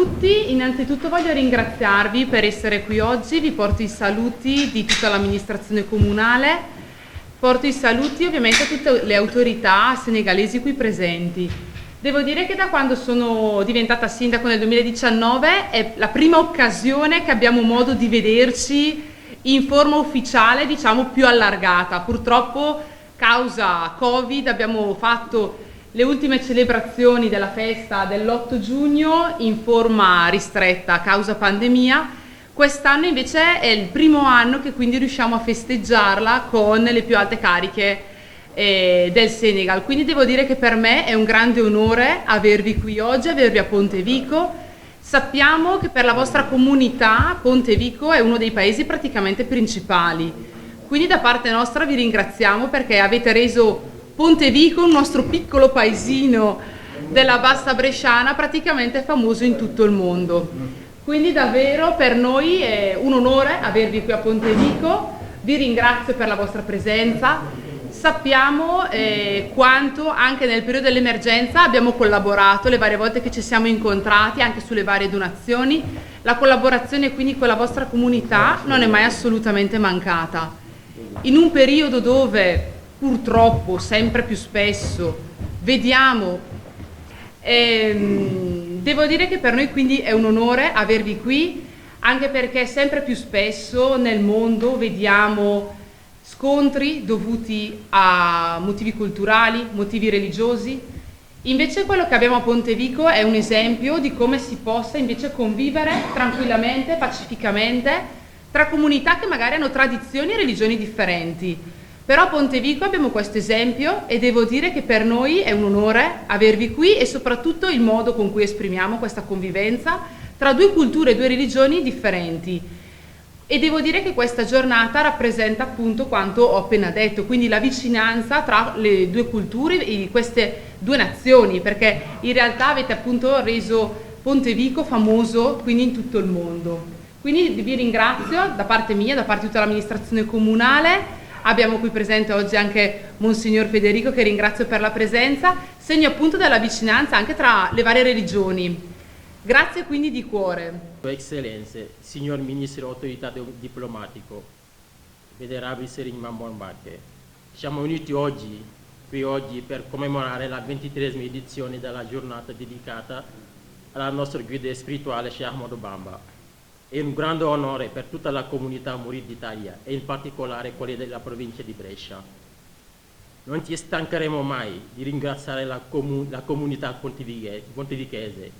tutti, innanzitutto voglio ringraziarvi per essere qui oggi, vi porto i saluti di tutta l'amministrazione comunale, porto i saluti ovviamente a tutte le autorità senegalesi qui presenti. Devo dire che da quando sono diventata sindaco nel 2019 è la prima occasione che abbiamo modo di vederci in forma ufficiale, diciamo più allargata. Purtroppo, causa Covid, abbiamo fatto le ultime celebrazioni della festa dell'8 giugno in forma ristretta a causa pandemia. Quest'anno invece è il primo anno che quindi riusciamo a festeggiarla con le più alte cariche del Senegal. Quindi devo dire che per me è un grande onore avervi qui oggi, avervi a Pontevico. Sappiamo che per la vostra comunità Pontevico è uno dei paesi praticamente principali. Quindi da parte nostra vi ringraziamo perché avete reso Pontevico, un nostro piccolo paesino della Bassa Bresciana, praticamente famoso in tutto il mondo. Quindi davvero per noi è un onore avervi qui a Pontevico, vi ringrazio per la vostra presenza. Sappiamo quanto anche nel periodo dell'emergenza abbiamo collaborato le varie volte che ci siamo incontrati, anche sulle varie donazioni. La collaborazione quindi con la vostra comunità non è mai assolutamente mancata. In un periodo dove purtroppo sempre più spesso vediamo, devo dire che per noi quindi è un onore avervi qui, anche perché sempre più spesso nel mondo vediamo scontri dovuti a motivi culturali, motivi religiosi. Invece quello che abbiamo a Pontevico è un esempio di come si possa invece convivere tranquillamente, pacificamente tra comunità che magari hanno tradizioni e religioni differenti. Però a Pontevico abbiamo questo esempio e devo dire che per noi è un onore avervi qui e soprattutto il modo con cui esprimiamo questa convivenza tra due culture e due religioni differenti. E devo dire che questa giornata rappresenta appunto quanto ho appena detto, quindi la vicinanza tra le due culture e queste due nazioni, perché in realtà avete appunto reso Pontevico famoso quindi in tutto il mondo. Quindi vi ringrazio da parte mia, da parte di tutta l'amministrazione comunale. Abbiamo qui presente oggi anche Monsignor Federico, che ringrazio per la presenza, segno appunto della vicinanza anche tra le varie religioni. Grazie quindi di cuore. Eccellenze, signor Ministro Autorità Diplomatico, venerabile Serigne Mamour Mbacké, siamo uniti qui oggi per commemorare la 23esima edizione della giornata dedicata alla nostra guida spirituale Cheikh Ahmadou Bamba. È un grande onore per tutta la comunità Mouride d'Italia e in particolare quella della provincia di Brescia. Non ci stancheremo mai di ringraziare la comunità pontevichese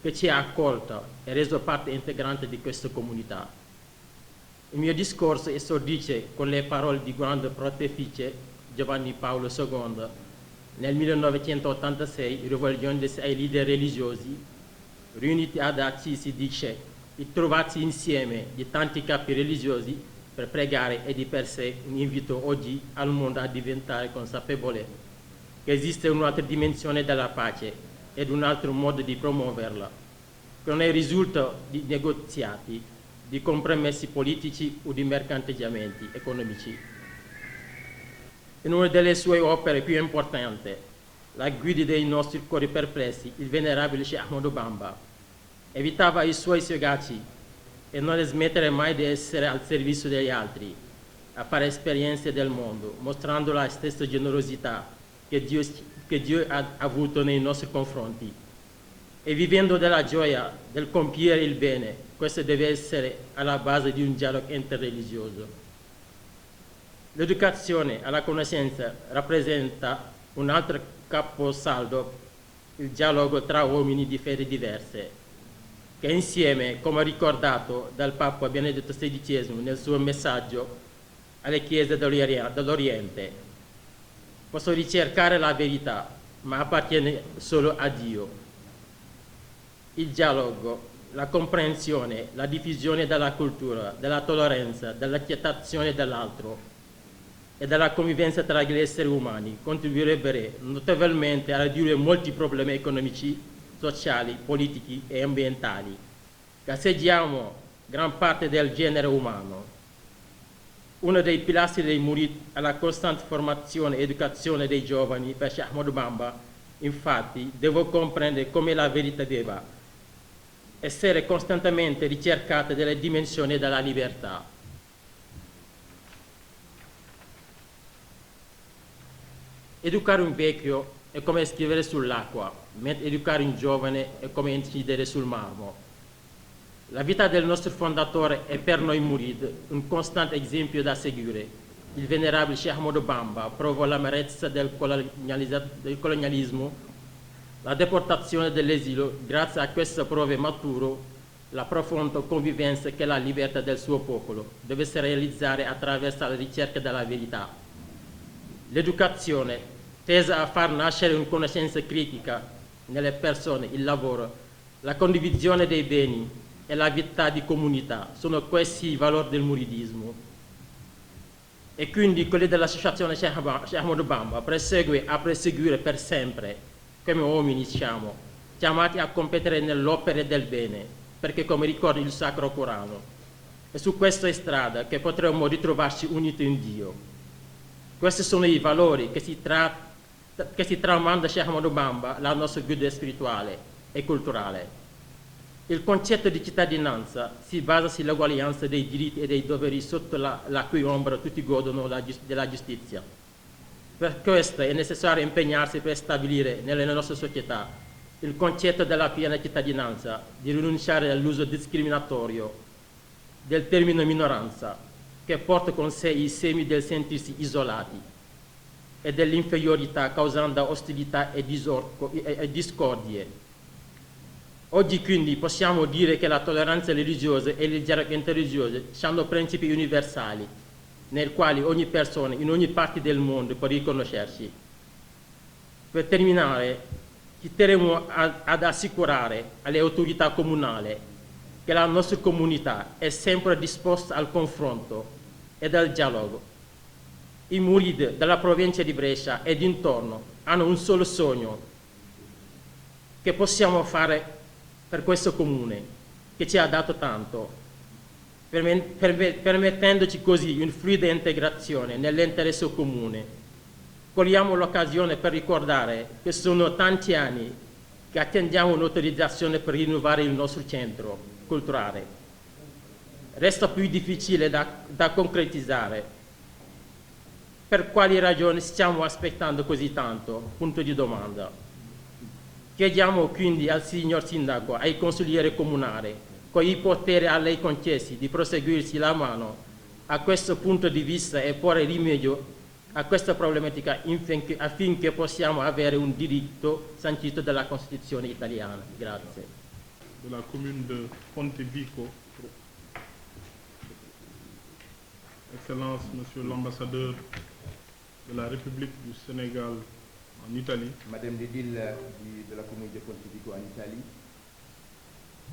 che ci ha accolto e reso parte integrante di questa comunità. Il mio discorso esordisce con le parole di grande pontefice Giovanni Paolo II nel 1986, rivolgendosi ai leader religiosi riuniti ad Assisi, dice: di trovarsi insieme di tanti capi religiosi per pregare è di per sé un invito oggi al mondo a diventare consapevole che esiste un'altra dimensione della pace ed un altro modo di promuoverla, che non è risultato di negoziati, di compromessi politici o di mercanteggiamenti economici. In una delle sue opere più importanti, La guida dei nostri cuori perplessi, il venerabile Cheikh Ahmadou Bamba evitava i suoi seguaci e non smettere mai di essere al servizio degli altri, a fare esperienze del mondo, mostrando la stessa generosità che Dio ha avuto nei nostri confronti. E vivendo della gioia del compiere il bene, questo deve essere alla base di un dialogo interreligioso. L'educazione alla conoscenza rappresenta un altro caposaldo, il dialogo tra uomini di fede diverse, che insieme, come ricordato dal Papa Benedetto XVI nel suo messaggio alle chiese dell'Oriente, possono ricercare la verità, ma appartiene solo a Dio. Il dialogo, la comprensione, la diffusione della cultura, della tolleranza, dell'accettazione dell'altro e della convivenza tra gli esseri umani contribuirebbero notevolmente a ridurre molti problemi economici, sociali, politici e ambientali che assediamo gran parte del genere umano. Uno dei pilastri dei Mouride è la costante formazione e educazione dei giovani per Cheikh Ahmadou Bamba. Infatti, devo comprendere come la verità debba essere costantemente ricercate delle dimensioni della libertà. Educare un vecchio è come scrivere sull'acqua, mentre educare un giovane è come incidere sul marmo. La vita del nostro fondatore è per noi Murid un costante esempio da seguire. Il venerabile Sheikh Ahmadou Bamba provò l'amarezza del colonialismo, la deportazione dell'esilio. Grazie a queste prove maturo la profonda convivenza che la libertà del suo popolo deve si realizzare attraverso la ricerca della verità. L'educazione tesa a far nascere una conoscenza critica nelle persone, il lavoro, la condivisione dei beni e la vita di comunità sono questi i valori del muridismo. E quindi quelli dell'associazione Sheikh Ahmadou Bamba prosegue a perseguire per sempre, come uomini siamo, chiamati a competere nell'opera del bene, perché come ricorda il Sacro Corano, è su questa strada che potremo ritrovarci uniti in Dio. Questi sono i valori che si tramanda Sheikh Ahmadou Bamba, la nostra guida spirituale e culturale. Il concetto di cittadinanza si basa sull'uguaglianza dei diritti e dei doveri sotto la cui ombra tutti godono della giustizia. Per questo è necessario impegnarsi per stabilire nelle nostre società il concetto della piena cittadinanza, di rinunciare all'uso discriminatorio del termine minoranza, che porta con sé i semi del sentirsi isolati e dell'inferiorità causando ostilità e discordie. Oggi quindi possiamo dire che la tolleranza religiosa e il dialogo religioso sono principi universali nei quali ogni persona in ogni parte del mondo può riconoscersi. Per terminare, ci terremo ad assicurare alle autorità comunali che la nostra comunità è sempre disposta al confronto e al dialogo. I Murid della provincia di Brescia e dintorno hanno un solo sogno: che possiamo fare per questo comune che ci ha dato tanto, permettendoci così una fluida integrazione nell'interesse comune. Cogliamo l'occasione per ricordare che sono tanti anni che attendiamo un'autorizzazione per rinnovare il nostro centro culturale. Resta più difficile da concretizzare. Per quali ragioni stiamo aspettando così tanto? Punto di domanda. Chiediamo quindi al signor Sindaco, ai consiglieri comunali, con i poteri a lei concessi, di proseguirsi la mano a questo punto di vista e porre rimedio a questa problematica affinché possiamo avere un diritto sancito dalla Costituzione italiana. Grazie. De la commune de Pontevico, Excellence, Monsieur l'ambassadeur de la République du Sénégal en Italie, Madame l'Édile de la commune de Pontevico en Italie,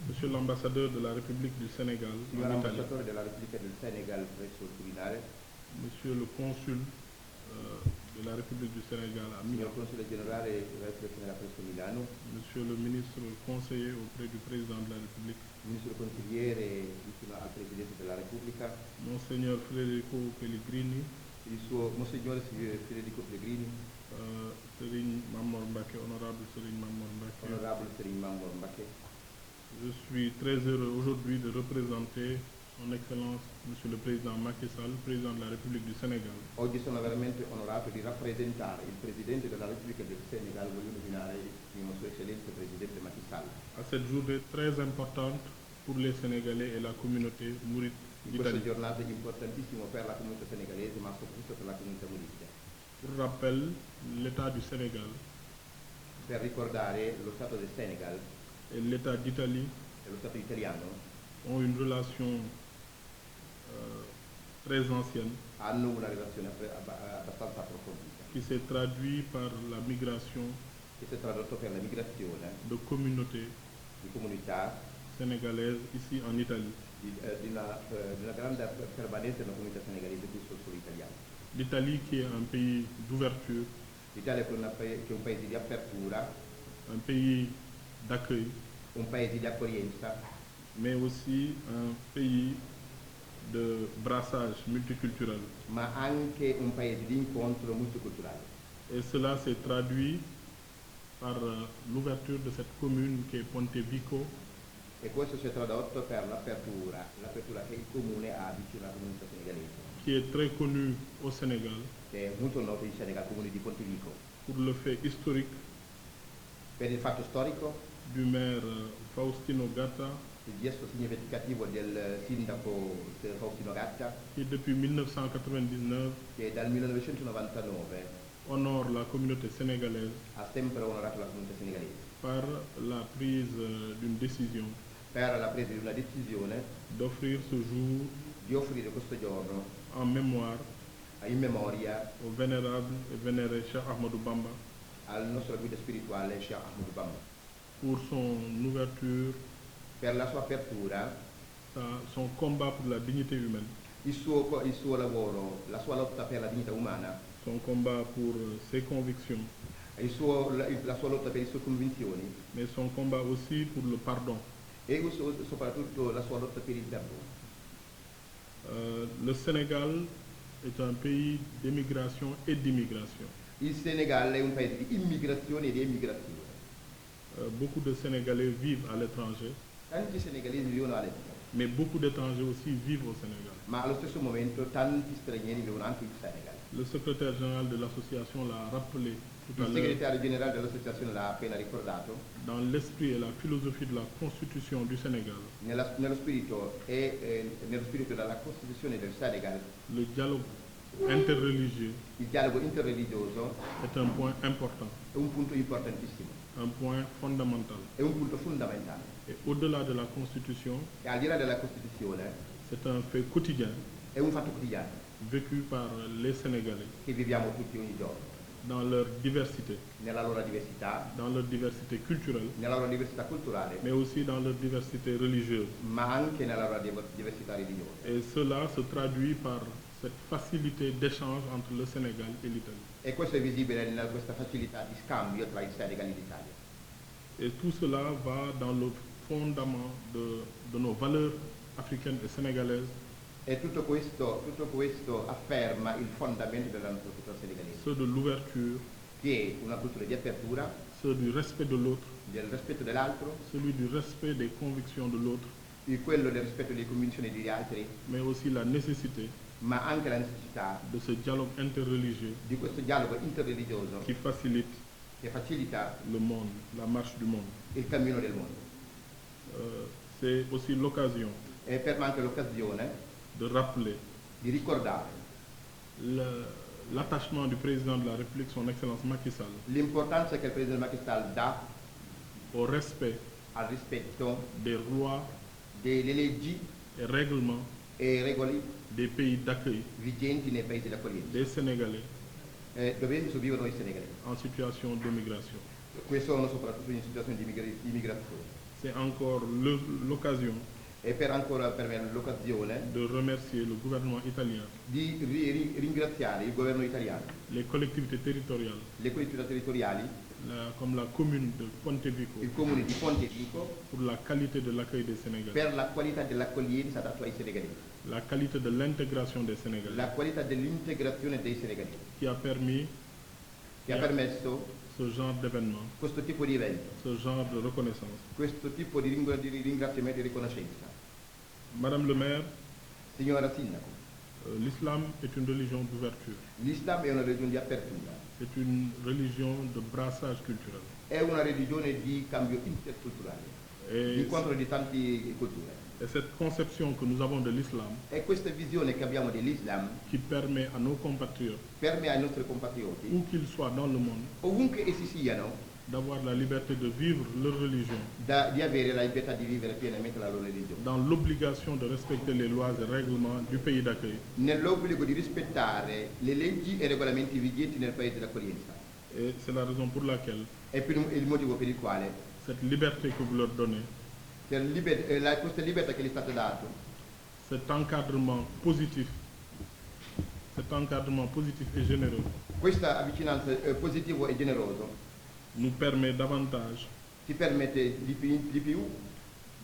Monsieur l'ambassadeur de la République du Sénégal Signor en Italie, ambasciatore della Repubblica del Senegal presso il Quirinale, Monsieur le consul de la République du Sénégal à Milan, Signor Console Generale della Repubblica presso Milano, Monsieur le ministre conseiller auprès du Président de la République, Ministro Consigliere vicino al Presidente della Repubblica, Monseigneur Federico Pellegrini, il suo Monsignore Federico Pellegrini, Serigne Mamor Mbacké, honorable Serigne Mamor Mbacké. Onorabile Serigne Mamor Mbacké. Je suis très heureux aujourd'hui de représenter Son Excellence Monsieur le Président Macky Sall, Président de la République du Sénégal. Oggi sono veramente onorato di rappresentare il Presidente della Repubblica del Senegal, voglio nominare il nostro Eccellenza Presidente Macky Sall. À cette journée très importante pour les Sénégalais et la communauté mouride In questa d'Italie. giornata importantissima per la comunità senegalese, ma soprattutto per la comunità mouride. Pour rappel, l'État du Sénégal Per ricordare lo Stato del Senegal et l'État d'Italie e lo Stato italiano ont une relation très ancienne hanno una relazione abbastanza approfondita, qui s'est traduite par la migration che si è tradotto per la migrazione de communautés di comunità, sénégalaises ici en Italie. di una grande permanenza nella comunità senegalese qui sul suolo italiano. L'Italie qui est un pays d'ouverture, L'Italia che è un paese di apertura, un pays d'accueil, un paese di accoglienza, mais aussi un pays de brassage multiculturel. ma anche un paese di incontro multiculturale. Et cela s'est traduit par l'ouverture de cette commune qui est Pontevico E questo si è tradotto per l'apertura che il comune ha vicino alla comunità senegalese, qui est très connu au Sénégal che è molto noto in Senegal, comune di Pontevico, pour le fait historique per il fatto storico, du maire Faustino Gatta, il gesto significativo del sindaco Faustino Gatta, qui depuis 1999 che dal 1999 honore la communauté sénégalaise ha sempre onorato la comunità senegalese par la prise d'une décision per la presa di una decisione d'offrir ce jour di offrire questo giorno en mémoire in memoria au vénérable et vénéré Cheikh Ahmadou Bamba al nostro guida spirituale Cheikh Ahmadou Bamba pour son ouverture, per la sua apertura, son combat pour la dignité humaine, il suo lavoro, la sua lotta per la dignità umana, son combat pour ses convictions, la sua lotta per le sue convinzioni mais son combat aussi pour le pardon. e soprattutto la sua lotta per il perdono. Le Sénégal est un pays d'émigration et d'immigration. Il Senegal è un paese di immigrazione e di emigrazione. Beaucoup de Sénégalais vivent à l'étranger, Tanti senegalesi vivono all'estero, mais beaucoup d'étrangers aussi vivent au Sénégal. ma allo stesso momento tanti stranieri vivono anche in Senegal. Le secrétaire général de l'association l'a rappelé tout à Il l'heure. segretario generale dell'associazione l'ha appena ricordato. Dans l'esprit et la philosophie de la constitution du Sénégal, Nello spirito della Costituzione del Senegal, le dialogue interreligieux il dialogo interreligioso est un point important, è un punto importantissimo, un point fondamental. è un punto fondamentale. Et au-delà de la constitution, E al di là della Costituzione c'est un fait quotidien è un fatto quotidiano vécu par les Sénégalais che viviamo tutti ogni giorno, dans leur diversité, nella loro diversità, dans leur diversité culturelle, nella loro diversità culturale, mais aussi dans leur diversité religieuse. ma anche nella loro diversità religiosa. Et cela se traduit par cette facilité d'échange entre le Sénégal et l'Italie. E questo è visibile in questa facilità di scambio tra il Senegal e l'Italia. Et tout cela va dans le fondament de nos valeurs africaines et sénégalaises, E tutto questo afferma il fondamento della nostra cultura senegalese, ceux de l'ouverture, che è una cultura di apertura, ceux du respect de l'autre, del rispetto dell'altro, celui du respect des convictions de l'autre, quello del rispetto delle convinzioni degli altri, mais aussi la nécessité ma anche la necessità de ce dialogue interreligieux di questo dialogo interreligioso qui facilite che facilita le monde, la marche du monde. il cammino del mondo. C'est aussi l'occasion E per me anche l'occasione de rappeler di ricordare l'attachement du président de la République, son Excellence Macky Sall, l'importanza che il Presidente Macky Sall dà au respect al rispetto des lois delle leggi et règlements e regole des pays d'accueil vigenti nei paesi d'accoglienza, des Sénégalais dove vivono i senegalesi. en situation d'émigration. Questo sono soprattutto in situazioni di immigrazione. C'est encore l'occasion E per me l'occasione de remercier le gouvernement italien, di ringraziare il governo italiano, les collectivités territoriales, le collettività territoriali, comme la commune de Pontevico, il comune di Pontevico, pour la qualité de l'accueil des Sénégalais, per la qualità dell'accoglienza data ai senegalesi, la qualité de l'intégration des Sénégalais, la qualità dell'integrazione dei senegalesi, qui a permis che ha permesso ce genre d'événement, questo tipo di evento, ce genre de reconnaissance. questo tipo di ringraziamento e riconoscenza. Madame le maire, Signora Sindaco, l'islam est une religion d'ouverture, l'Islam è una religione di apertura, c'est une religion de brassage culturel. è una religione di cambio interculturale, di incontro di tante culture. Et cette conception que nous avons de l'islam, È questa visione che abbiamo dell'Islam qui permet à nos compatriotes, permette ai nostri compatrioti, où qu'ils soient dans le monde, ovunque essi siano, d'avoir la liberté de vivre leur religion, di avere la libertà di vivere pienamente la loro religione, dans l'obligation de respecter les lois et règlements du pays d'accueil. nell'obbligo di rispettare le leggi e i regolamenti vigenti nel paese d'accoglienza. Et c'est la raison pour laquelle È il motivo per il quale cette liberté que vous leur donnez, questa libertà che gli è stata data, cet encadrement positif et généreux, questa vicinanza positivo e generoso nous permet davantage ti permette di più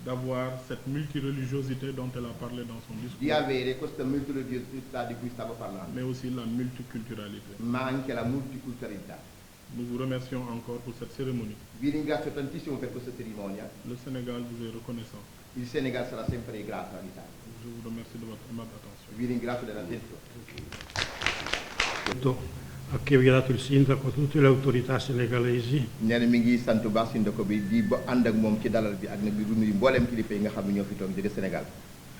d'avoir cette multireligiosité dont elle a parlé dans son di discours, avere questa multireligiosità di cui stavo parlando, mais aussi la multiculturalité. ma anche la multiculturalità. Nous vous remercions encore pour cette cérémonie. Vi ringrazio tantissimo per questa cerimonia. Le Sénégal vous est reconnaissant. Il Senegal sarà sempre grato all'Italia. Je vous remercie de votre aimable attention. Vi ringrazio dell'attenzione. Che vi ha dato il sindaco a tutte le autorità senegalesi. nee na mi ngi sant bu baax sindaco bi di ba ànd ak moom ci dalal bi ak nag di nuyu mbooleem kilifa yi nga xam ne ñoo fi toog jóge Sénégal.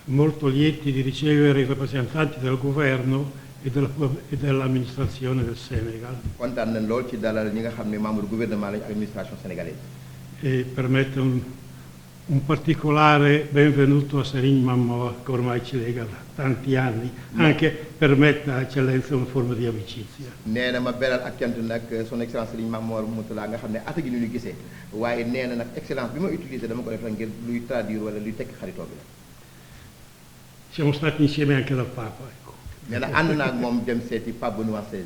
Molto lieti di ricevere i rappresentanti del governo e dell'amministrazione del Senegal. kontaan nañ lool ci dalal ñi nga xam ne membre du gouvernement lañu ak administration sénégalaise. E permette un particolare benvenuto a Serigne Mamma, che ormai ci lega da tanti anni, anche permette a eccellenza una forma di amicizia. nee na ma beral ak cant nag son excellence Serigne Mamour Moutala nga xam ne at gi ñu gisee waaye nee na nag excellence bi ma utilisé dama ko def ngir luy traduire wala luy tekki xaritoo bi la. Siamo stati insieme anche dal Papa. Ecco. nee na ànd naa ak moom dem seeti Pape Benoît XVI.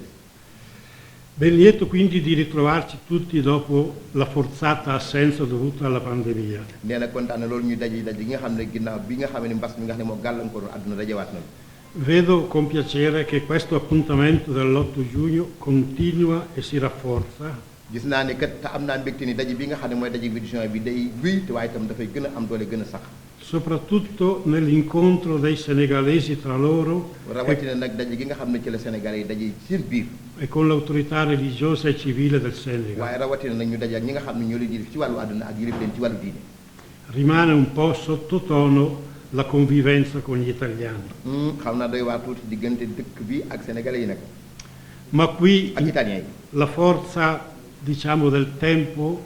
Ben lieto quindi di ritrovarci tutti dopo la forzata assenza dovuta alla pandemia. nee na kontaan na loolu ñu daje gi nga xam ne ginnaaw bi nga xam ne mbas mi nga xam ne moo gàllankoor àdduna dajewaat nañu. Vedo con piacere che questo appuntamento dell'8 giugno continua e si rafforza. gis naa ne kat te am naa mbégte ni daje bi nga xam ne mooy daje édition bi day guy te waaye itam dafay gën a am doole gën a sax. Soprattutto nell'incontro dei senegalesi tra loro rawatina nag daje gi nga xam ne ci la Sénégal yi daje seen biir. e con l'autorità religiosa e civile del Senegal. waaye rawatina nag ñu daje ak ñi nga xam ne ñoo leen yilif ci wàllu àdduna ak yilif leen ci wàllu diine. Rimane un po' sottotono la convivenza con gli italiani. xam naa doy waar tuuti diggante dëkk bi ak sénégalais yi nag. Ma qui ak italiens yi. la forza, diciamo, del tempo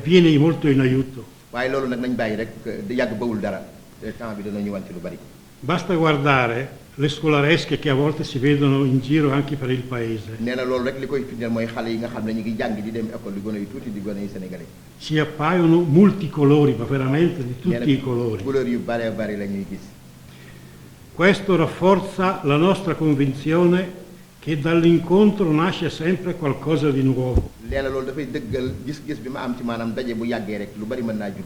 viene molto in aiuto. waaye loolu nag nañ bàyyi rek di yàgg bawul dara temps bi dana ñëwante lu bari. Basta guardare le scolaresche che a volte si vedono in giro anche per il paese. nee na loolu rek li koy firndeel mooy xale yi nga xam ne ñu ngi jàng di dem école di gone yu tuuti di gone yu sénégalais. Ci appaiono multicolori, ma veramente di nee na tutti i colori. couleur yu bare bari la ñuy gis. Questo rafforza la nostra convinzione che dall'incontro nasce sempre qualcosa di nuovo. nee na loolu dafay dëggal gis-gis bi ma am ci maanaam daje bu yàggee rek lu bari mën naa judd.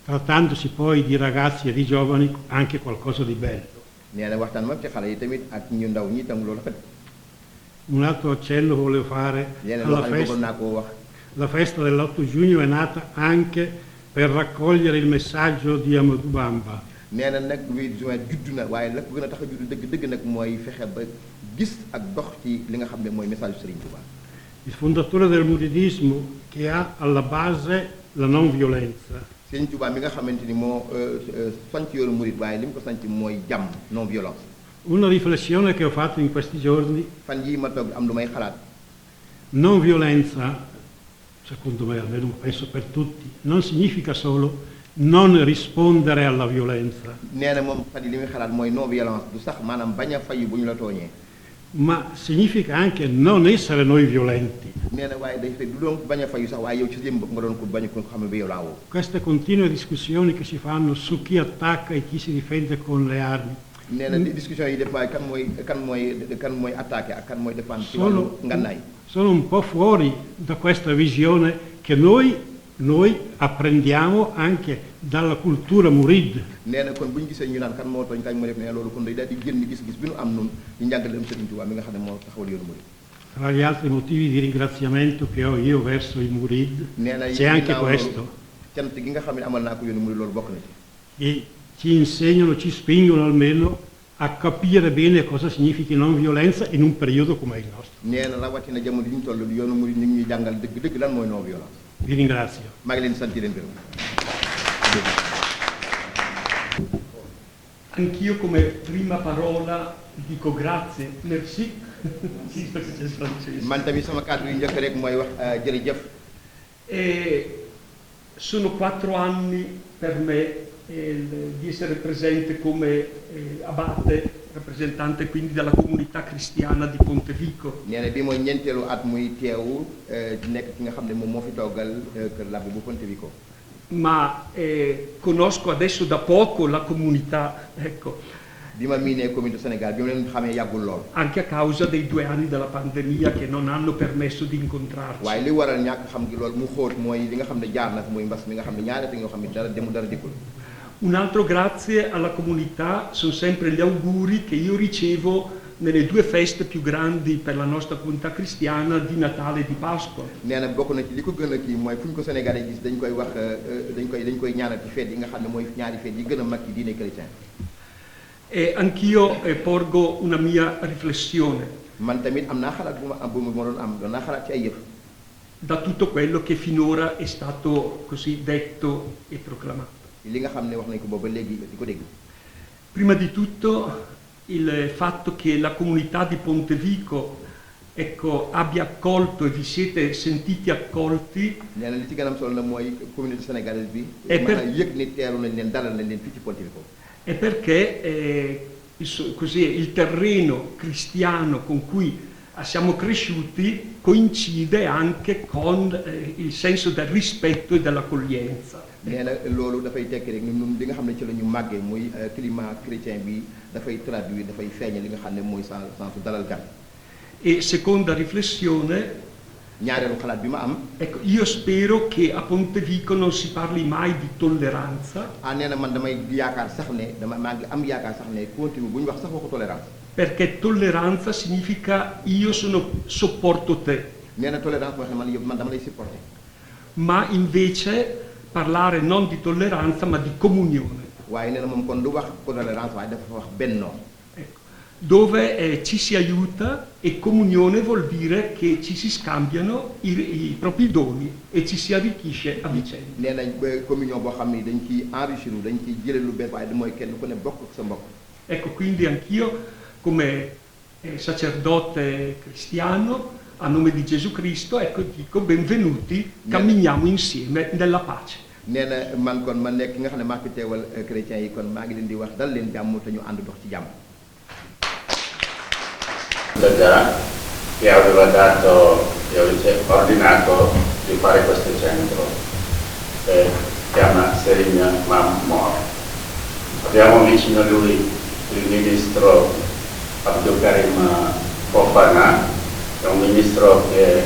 Trattandosi poi di ragazzi e di giovani, anche qualcosa di bello. nee na waxtaan moom ci xale yi tamit ak ñu ndaw ñi itam loolu rafet. Un altro accenno volevo fare nee na loo alla xam ne bëggoon festa. naa koo wax. La festa dell'8 giugno è nata anche per raccogliere il messaggio di Amadou Bamba. nee na nag 8 juin judd na waaye la ko gën a tax a judd dëgg nag mooy fexe ba gis ak dox ci li nga xam ne mooy message Serigne Touba. Il fondatore del muridismo, che ha alla base la non violenza. Serigne Touba mi nga xamante ni moo sanc yoonu murid waaye li mu ko sanc mooy jàmm non violence. Una riflessione che ho fatto in questi giorni: fan yii ma toog am lu may xalaat. non violenza, secondo me, almeno penso per tutti, non significa solo non rispondere alla violenza, nee na moom fan yi li muy xalaat mooy non violence du sax maanaam bañ a fayu bu ñu la tooñee. ma significa anche non essere noi violenti. nee na waaye day fekk du doon bañ a fayu sax waaye yow ci jëm bopp nga doon ko bañ a ko xam ne ba yow laa woo. Queste continue discussioni che si fanno su chi attacca e chi si difende con le armi nee na discussion yi def waaye kan mooy attaqué ak kan mooy défendre ci wàllu ngannaay. sono un po' fuori da questa visione che noi apprendiamo anche dalla cultura murid. nee na kon bu ñu gisee ñu naan kan moo tooñ kañ moo def nee na loolu kon day daal di génn gis-gis bi nu am nun ñu njàngale am Serigne Touba mi nga xam ne moo taxawal yoonu murid. Tra gli altri motivi di ringraziamento che ho io verso i murid nee na c'è anche questo, cant gi nga xam ne amal naa ko yoonu murid loolu bokk na ci. che ci insegnano, ci spingono almeno a capire bene cosa significhi non violenza in un periodo come il nostro. nee na rawatina jamono ji ñu toll yoonu murid ñu ngi ñuy jàngal dëgg lan mooy non violence. Vi ringrazio. maa ngi leen di sant di leen gërëm. Anch'io come prima parola dico grazie, merci, visto che c'è il francese. man tamit sama kàddu yu njëkk rek mooy wax jërëjëf. E sono 4 anni per me di essere presente come abate, rappresentante quindi della comunità cristiana di Pontevico. nee na bi mooy ñeenteelu at muy teewu nekk ki nga xam ne moom moo fi toogal kër labbe bu Pontevico. Ma conosco adesso da poco la comunità, ecco, bi ma miinee communauté Sénégal bi ma leen xamee yàggul lool. anche a causa dei 2 anni della pandemia che non hanno permesso di incontrarci. waaye li waral ñàkk xam gi loolu mu xóot mooy li nga xam ne jaar na fi muy mbas mi nga xam ne ñaari at yoo xam ne dara demu dara dikkul. Un altro grazie alla comunità sono sempre gli auguri che io ricevo nelle due feste più grandi per la nostra comunità cristiana di Natale e di Pasqua. nee na bokk na ci li ko gën a kii mooy fu ñu ko Sénégalais gis dañ koy wax dañ koy ñaanal ci fête yi nga xam ne mooy ñaari fête yi gën a mag ci diine chrétien. E anch'io porgo una mia riflessione man tamit am naa xalaat bu ma doon am doon naa xalaat ci ay yëf. da tutto quello che finora è stato così detto e proclamato. li nga xam ne wax nañ ko boobu ba léegi di ko dégg. Prima di tutto il fatto che la comunità di Pontevico, ecco, abbia accolto e vi siete sentiti accolti. nee na li ci gën a am solo na mooy communauté sénégalaise bi. E per- maanaam yëg ni teeru nañ leen dalal nañ leen fii ci Pontevico. È perché così, il terreno cristiano con cui siamo cresciuti coincide anche con il senso del rispetto e dell'accoglienza. nee na loolu dafay tekki rek ñun li nga xam ne ci la ñu màggee muy climat chrétien bi dafay traduire dafay feeñal li nga xam ne mooy sensu dalal gan. E seconda riflessione, ñaareelu xalaat bi ma am. ecco, io spero che a Pontevico non si parli mai di tolleranza. nee na man damay yaakaar sax ne maa ngi am yaakaar sax ne continue bu ñu wax sax waxu tolérance. Perché tolleranza significa io sopporto te, nee na tolérance mooy xam ne man dama lay supporter. ma invece parlare non di tolleranza ma di comunione, waaye nee na moom kon du wax tolérance waaye dafa wax bennoo. ecco, dove ci si aiuta, e comunione vuol dire che ci si scambiano i propri doni e ci si arricchisce a vicenda. nee nañ ba communion boo xam ne dañ ciy enrichir dañ ciy jëlee lu bees waaye mooy kenn ku ne bokk ak sa mbokk. Ecco, quindi anch'io come sacerdote cristiano, a nome di Gesù Cristo, ecco, dico benvenuti, camminiamo insieme nella pace. nee na man kon ma nekk nga xam ne maa fi teewal chrétiens yi kon maa ngi leen di wax dal leen jàmm te ñu ànd dox ci jàmm. Che aveva dato, ordinato di fare questo centro, si chiama Serigne Mamor. Abbiamo vicino a lui il ministro Abdul Karim Fofana, è un ministro che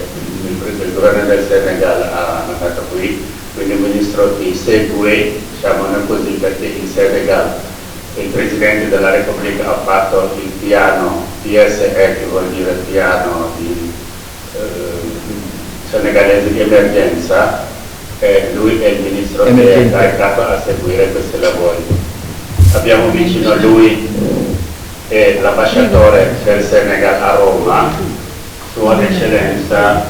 il governo del Senegal ha mandato qui, quindi il ministro che segue, diciamo così, perché in Senegal il Presidente della Repubblica ha fatto il piano PSE, che vuol dire piano di, senegalese di emergenza, e lui è il ministro che è incaricato a seguire questi lavori. Abbiamo vicino a lui l'ambasciatore del Senegal a Roma, Sua Eccellenza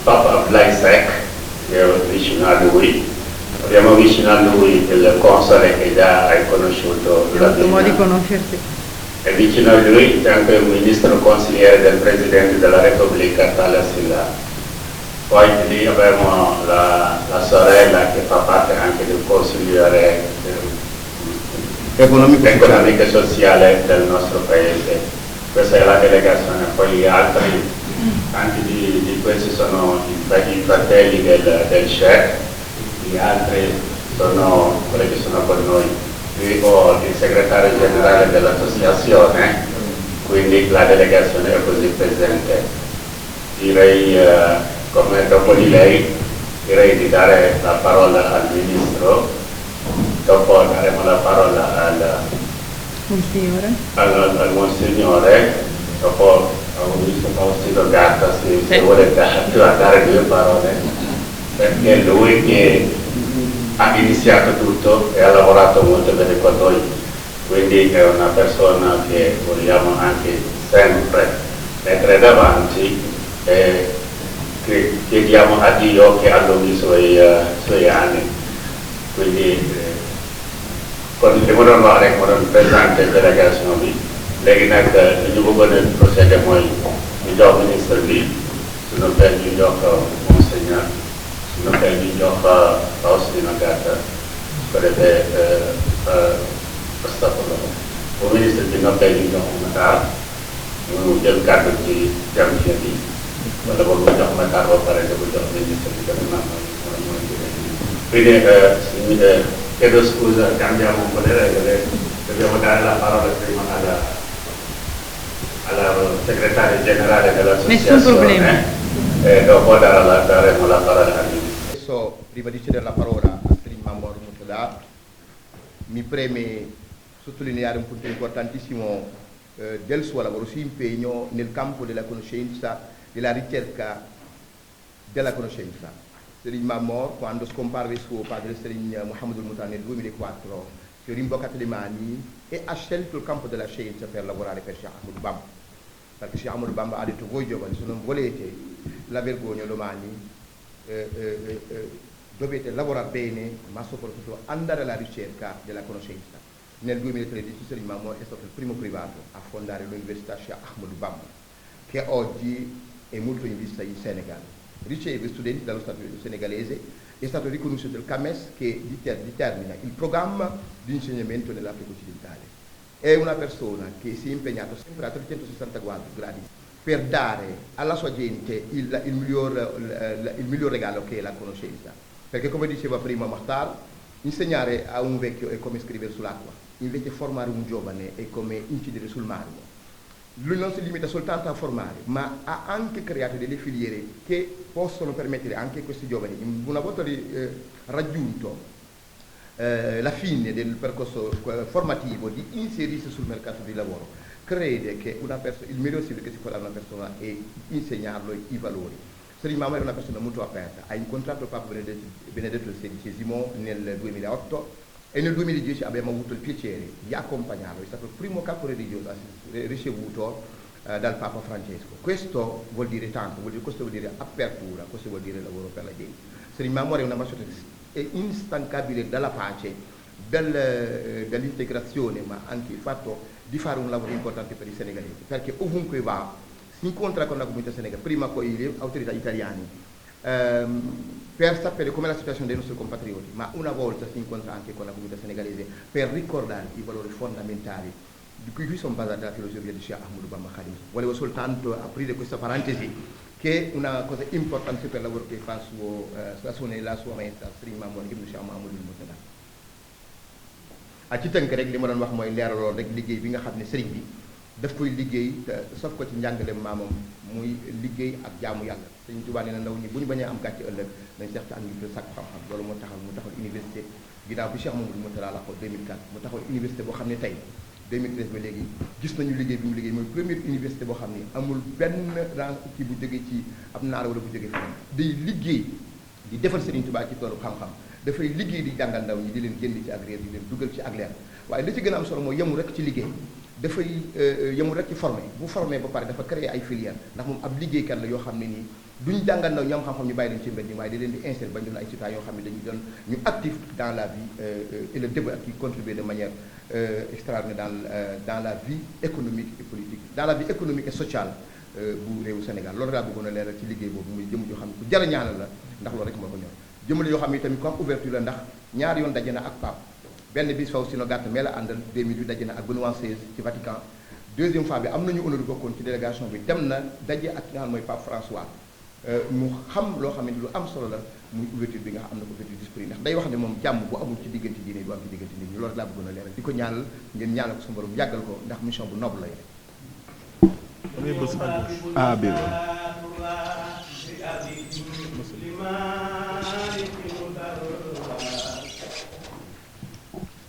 Papa Abdoulaye Seck, che è vicino a lui. Abbiamo vicino a lui il console che già hai conosciuto. Ho avuto modo di conoscerti. E vicino a lui c'è anche un ministro consigliere del Presidente della Repubblica, Talla Silla. Poi lì abbiamo la sorella che fa parte anche del consigliere economico e sociale del nostro paese. Questa è la delegazione, poi gli altri, anche di questi sono i fratelli del Sheikh, gli altri sono quelli che sono con noi. Qui ho il segretario generale dell'associazione, quindi la delegazione è così presente. Direi, come dopo di lei, direi di dare la parola al Ministro, dopo daremo la parola al Monsignore, dopo ho visto Faustino Gatta, se vuole dare due parole, perché è lui che ha iniziato tutto e ha lavorato molto bene con noi, quindi è una persona che vogliamo anche sempre mettere davanti e che chiediamo a Dio che allunghi i suoi anni. Quindi continueremo a fare con un pesante delegazione. Léegi nag ñu bëggoon a procéder mooy ñu jox ministre bi suñu père ñu jox monseigneur suñu père ñu jox Faustino Gatta su ko defee astafurlah bu ministre bi noppee ñu jox Matar ñu jël kàddu ci jamia bi wala boobu mu jox Matar ba pare da ko jox ministre bi dafa naan mooy quindi chiedo scusa, cambiamo un po' le regole, dobbiamo dare la parola prima alla segretaria generale dell'associazione e dopo daremo la parola al ministro. Adesso, prima di cedere la parola a Serigne Mamor Moutalla, mi preme sottolineare un punto importantissimo del suo lavoro, si impegno nel campo della conoscenza, della ricerca della conoscenza. Serigne Mame Mor, quando scomparve il suo padre Serigne Mouhamadou Mouta nel 2004, si è rimboccato le mani e ha scelto il campo della scienza per lavorare per Cheikh Ahmadou Bamba, perché Cheikh Ahmadou Bamba ha detto: voi giovani, se non volete la vergogna domani, dovete lavorare bene, ma soprattutto andare alla ricerca della conoscenza. Nel 2013 Serigne Mame Mor è stato il primo privato a fondare l'Università Cheikh Ahmadou Bamba, che oggi è molto in vista in Senegal. Riceve studenti dallo Stato senegalese, è stato riconosciuto il CAMES che determina il programma di insegnamento nell'Africa occidentale. È una persona che si è impegnato sempre a 360 gradi per dare alla sua gente il miglior regalo, che è la conoscenza. Perché, come diceva prima Mahtar, insegnare a un vecchio è come scrivere sull'acqua, invece formare un giovane è come incidere sul marmo. Lui non si limita soltanto a formare, ma ha anche creato delle filiere che possono permettere anche a questi giovani, una volta raggiunto la fine del percorso formativo, di inserirsi sul mercato di lavoro. Crede che il miglior servizio che si può dare a una persona è insegnarlo i valori. Serigne Mame Mor è una persona molto aperta, ha incontrato il Papa Benedetto XVI nel 2008 e nel 2010 abbiamo avuto il piacere di accompagnarlo. È stato il primo capo religioso ricevuto dal Papa Francesco. Questo vuol dire tanto, questo vuol dire apertura, questo vuol dire lavoro per la gente. Serigne Mame Mor è una persona instancabile dalla pace, dall'integrazione, ma anche il fatto di fare un lavoro importante per i senegalesi, perché ovunque va si incontra con la comunità senegalese, prima con le autorità italiane, per sapere com'è la situazione dei nostri compatrioti, ma una volta si incontra anche con la comunità senegalese per ricordare i valori fondamentali di cui sono basate la filosofia di Cheikh Ahmadou Bamba Khadim. Volevo soltanto aprire questa parentesi, che è una cosa importante per il lavoro che fa la sua maestra Serigne Mame Mor ibn Cheikh Mouhamadoul Mourtada. ci tënk rek li ma doon wax mooy leeraloon rek liggéey bi nga xam ne sëriñ bi daf koy liggéey te sof ko ci njàngaleem maamam muy liggéey ak jaamu yàlla. Sëriñ Tuubaa nee na ndaw ñi bu ñu bañee am gàcce ëllëg nañ seex ci ak ngir sàkku xam-xam. loolu moo taxal mu taxal université ginnaaw bi Cheikh Mamadou Mourtada la ko 2004 mu taxal université boo xam ne tey 2013 ba léegi gis nañu liggéey bi mu liggéey mooy première université boo xam ne amul benn rang kii bu jógee ci ab naar wala bu jógee feneen day liggéey di defal Sëriñ Tuubaa ci toolu xam-xam dafay liggéey di jàngal ndaw ñi di leen génn ci ak réer di leen dugal ci ak leer. waaye li ci gën a am solo mooy yemul rek ci liggéey dafay yemul rek ci formé bu formé ba pare dafa créer ay filière ndax moom ab liggéeykat la yoo xam ne nii duñ jàngal ndaw ñoom xam-xam ñu bàyyi leen ci mbedd mi waaye di leen di insérer bañ doon ay citoyens yoo xam ne dañuy doon ñu actif dans la vie et le débat qui contribuer de manière extraordinaire dans la vie économique et politique dans la vie économique et sociale bu réewu Sénégal. loolu laa bëggoon a leeral ci liggéey boobu muy jëm joo xam ne ku jar a ñaanal la ndax loolu rek moo ko ñor jëmale yoo xam ne tamit comme ouverture la ndax ñaari yoon daje na ak Pape benn bis faw si no gàtt mais la àndal 2008 daje na ak Benoît XVI ci Vatican. deuxième fois bi am nañu honneur bokkoon ci délégation bi dem na daje ak ki nga xam mooy Pape François mu xam loo xam ne lu am solo la muy ouverture bi nga xam am na ko ouverture d'esprit ndax day wax ne moom jàmm bu amul ci diggante diine du am ci diggante nit ñi loolu laa bëggoon a leeral di ko ñaanal ngeen ñaanal ko suñu borom yàggal ko ndax mission bu noble la yore. Ah, bien.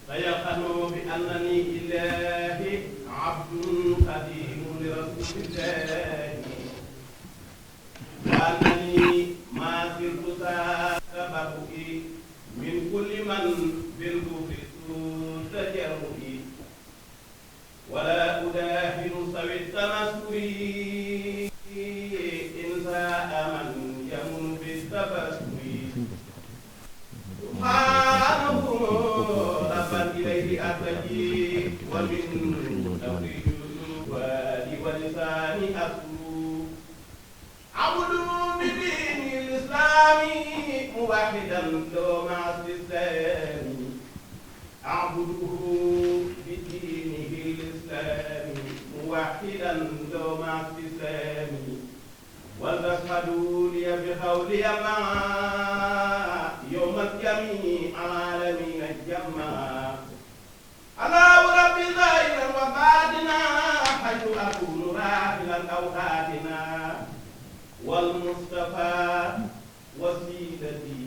فيقنوا بأنني إلهي عبد قديم لرسول الله وأنني ما زلت سابقي من كل من بالكفر تجرؤي ولا أداهن سوي التمسك إن ساء من يمن بالتبسم سبحانه ربا إليه أتجي ومن أمري وادي ولساني أسلو عبد بدين الإسلام موحدا له مع الإسلام أعبده بدينه الإسلام موحدا له مع الإسلام ولتشهدوا لي بقولي مع يوم الجميع العالمين الجمع الله ربي ظاهرا وباطنا حيث أكون راحلا أوقاتنا والمصطفى وسيلتي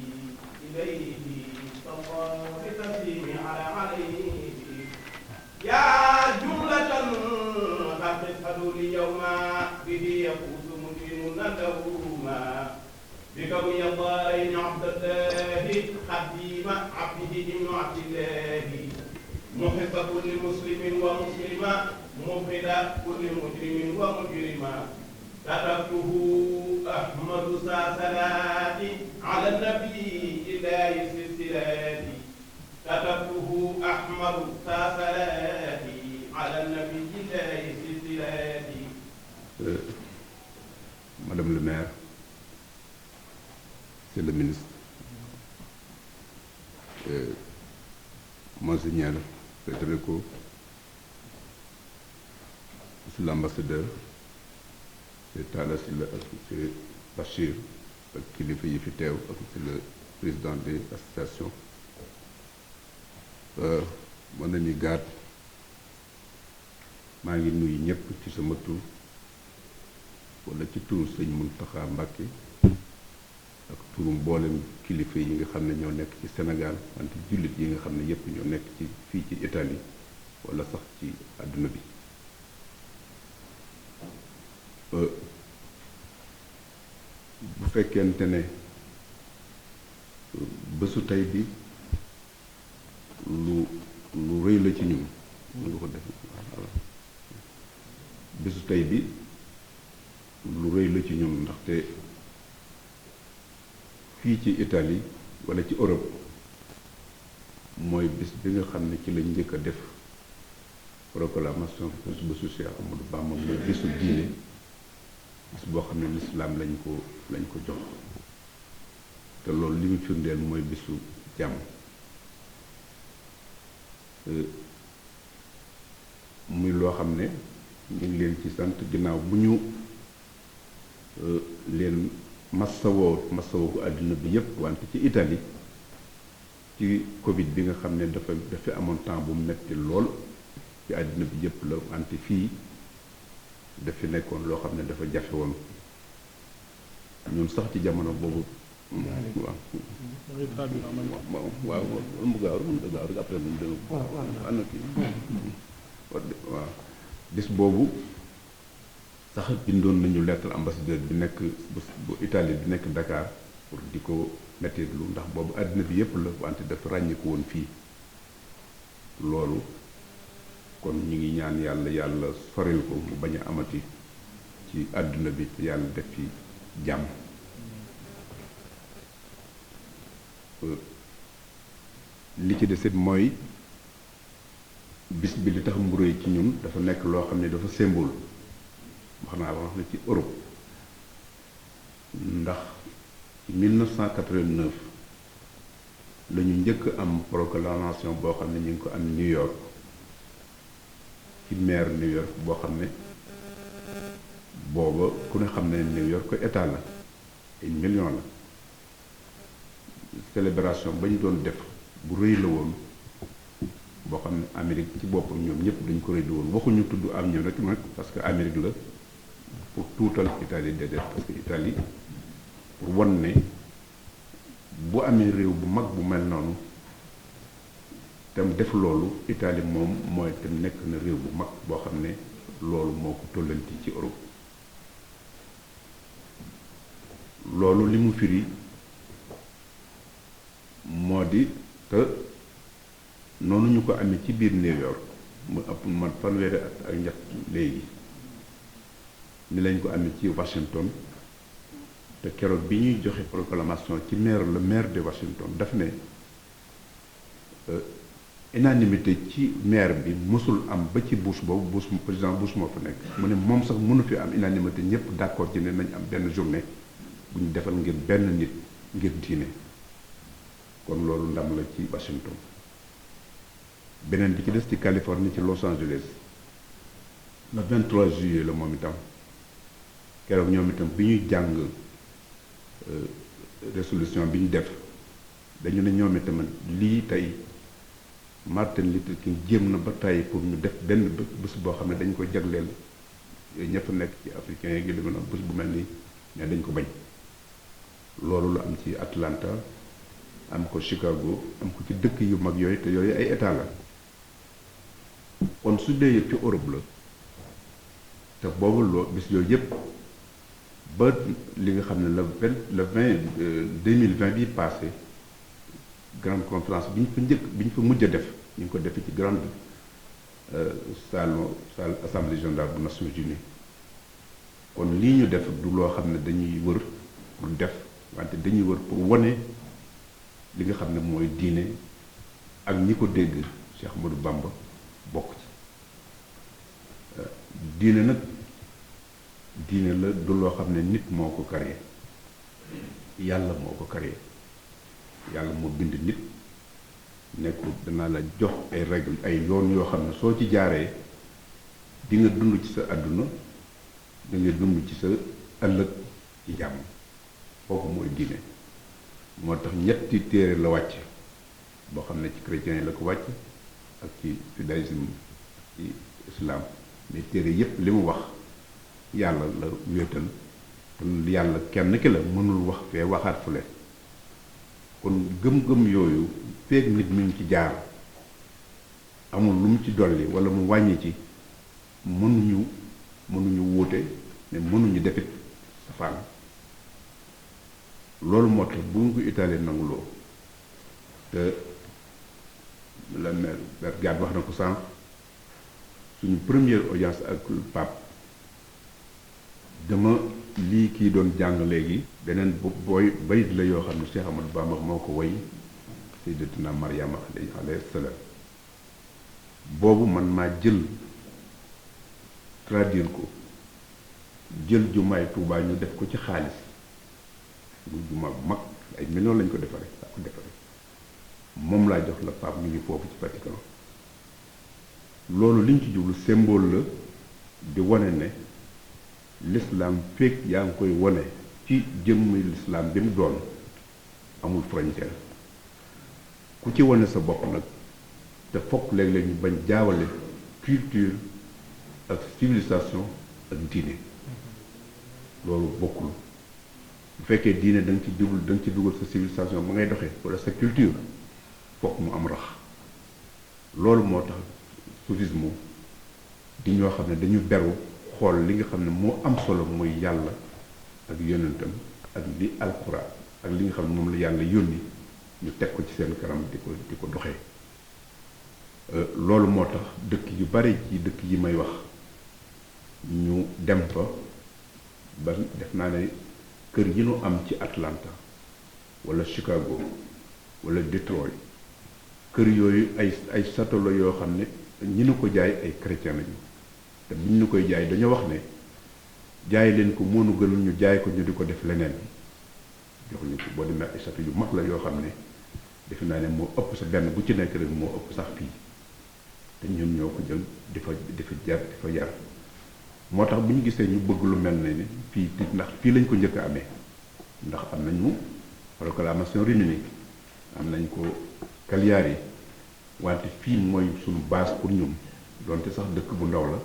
إليه صلى بتسليم عليه يا جملة خلق الحلول يوما به يفوز مجرم ندوما بكون الدارين عبد الله خديم عبده ابن عبد الله محب كل مسلم ومسلمة مبغض كل مجرم ومجرمة كتبته أحمد صلاة على النبي لا سلسلة كتبته أحمد صلاة على النبي لا سلسلة. Madame le maire, c'est le ministre, Monseigneur Federico, monsieur l'ambassadeur, c'est Talla Sylla ak monsieur Bachir ak kilifa yi fi teew ak monsieur le président des associations, mën nañu gaat maa ngi nuyu ñëpp ci sama tur wala ci turu sëñ Mountakha Mbacké ak turu mboolem kilifa yi nga xam ne ñoo nekk ci Sénégal wante jullit yi nga xam ne yëpp ñoo nekk ci fii ci Italie wala sax ci àdduna bi. Bu fekkente ne bésu tey bi lu rëy la ci ñun mën nga ko def bésu tey bi lu rëy la ci ñun ndaxte fii ci Italie wala ci Europe mooy bis bi nga xam ne ci lañ njëkk a def proclamation bésu Cheikh Amadou Bamba mooy bésu diine bis boo xam ne lislaam lañ ko jox te loolu li mu firndeel mooy bisu jàmm. muy loo xam ne ñu ngi leen ci sant ginnaaw bu ñu leen massawoo ko àdduna bi yépp wante ci Italie ci Covid bi nga xam ne dafa amoon temps bu metti lool ci àdduna bi yépp la wante fii dafa nekkoon loo xam ne dafa jafe woon ñun sax ci jamono boobu waaw mu gaaw rek après mu déglu ana kii waaw bis boobu sax bindoon nañu lettre ambassadeur bi nekk bu Italie bi nekk Dakar pour di ko mettitlu ndax boobu àddina bi yépp la wante dafa ràññiku woon fii loolu kon ñu ngi ñaan yàlla soril ko mu bañ a amati ci àdduna bi yàlla def fi jàmm. li ci desit mooy bis bi li tax mu rëy ci ñun dafa nekk loo xam ne dafa symbole wax na ci Europe ndax ci 1989 la ñu njëkk am proclamation boo xam ne ñu ngi ko am New York ci maire New York boo xam ne booba ku ne xam ne New York état la ay million la célébration ba ñu doon def bu rëy la woon boo xam ne Amérique ci boppam ñoom ñëpp dañ ko rëy woon waxuñu tudd am ñoom rek nag parce que Amérique la pour tuutal Italie déedéet parce que Italie pour won ne bu amee réew bu mag bu mel noonu tam def loolu Italie moom mooy tam nekk na réew bu mag boo xam ne loolu moo ko tollanti ci Europe loolu li mu firi moo di te noonu ñu ko amee ci biir New York mu ëpp man fanweeri at ak ñett léegi ni lañ ko amee ci Washington te keroog bi ñuy joxe proclamation ci le maire de Washington daf ne unanimité ci maire bi mosul am ba ci Bush boobu Bush président Bush moo fa nekk mu ne moom sax mënu fi am unanimité ñëpp d'accord ci ne nañ am benn journée bu ñu defal ngir benn nit ngir diine kon loolu ndam la ci Washington. beneen bi ci des ci Californie ci Los Angeles le 23 juillet la moom itam keroog ñoom itam bi ñuy jàng résolution bi ñu def dañu ne ñoom itam lii tey Martin Luther King jéem na ba tey pour ñu def benn bés boo xam ne dañ ko jagleel ña fa nekk ci africain yi deme na bés bu mel nii mais dañ ko bañ loolu lu am ci Atlanta am ko Chicago am ko ci dëkk yu mag yooyu te yooyu ay état la kon su dee ci Europe la te boobu loo bis yooyu yëpp ba li nga xam ne le 2020 bii passé grande conférence bi ñu fa mujj a def ñu ngi ko defee ci grande salle assemblée générale bu Nations Unies kon lii ñu def du loo xam ne dañuy wër pour def wante dañuy wër pour wane li nga xam ne mooy diine ak ñi ko dégg Cheikh Ahmadou Bamba bokk ci diine nag diine la du loo xam ne nit moo ko créé yàlla moo ko créé yàlla moo bind nit nekkul danaa la jox ay règle ay yoon yoo xam ne soo ci jaaree di nga dund ci sa àdduna da nga dund ci sa ëllëg ci jàmm kooku mooy diine moo tax ñetti téere la wàcc boo xam ne ci chrétien yi la ko wàcc ak ci judaïsme ci islam mais téere yépp li mu wax yàlla la wéetal kon yàlla kenn ki la mënul wax fee waxaat fule kon gëm-gëm yooyu feeg nit mi ngi ci jaar amul lu mu ci dolli wala mu wàññi ci mënuñu wuute mais mënuñu defit safaan loolu moo tax bu nga ko Italie nanguloo te la maire Bergade wax na ko sànq suñu première audience ak pape dama lii kii doon jàng léegi beneen booy bayit la yoo xam ne Cheikh Ahmadou Bamba moo ko woy Sayyidatina Mariama alayhi salaam boobu man maa jël traduire ko jël jumaay Tuubaa ñu def ko ci xaalis muy jumaa bu mag ay millions lañ ko defaree moom laa jox la pape mi ngi foofu ci Vatican loolu liñ ci jublu symbole la di wane ne l'islam fekk yaa ngi koy wane ci jëmmi l'islam bi mu doon amul frontière ku ci wane sa bopp nag te fokk léeg-léeg ñu bañ jaawale culture ak civilisation ak diine loolu bokkul bu fekkee diine da nga ci dugal sa civilisation ba ngay doxee wala sa culture fokk mu am rax loolu moo tax soufisme di ñoo xam ne dañu beru xool li nga xam ne moo am solo mooy yàlla ak yonentam ak li alxuraan ak li nga xam ne moom la yàlla yónni ñu teg ko ci seen kanam di ko doxee loolu moo tax dëkk yu bari ci dëkk yi may wax ñu dem fa ba def naa ne kër yi ñu am ci Atlanta wala Chicago wala Detroit kër yooyu ay château la yoo xam ne ñi nu ko jaay ay chrétien lañu te bu ñu koy jaay dañoo wax ne jaay leen ko moo nu gënal ñu jaay ko ñu di ko def leneen jox ñu ko boo demee ay château yu mag la yoo xam ne defe naa ne moo ëpp sa benn bu ci nekk rek moo ëpp sax fii te ñun ñoo ko jël di fa yar moo tax bu ñu gisee ñu bëgg lu mel ne ni fii ndax fii lañ ko njëkk a amee ndax am nañu proclamation réunique am nañ ko Cagliari wante fii mooy suñu base pour ñun donte sax dëkk bu ndaw la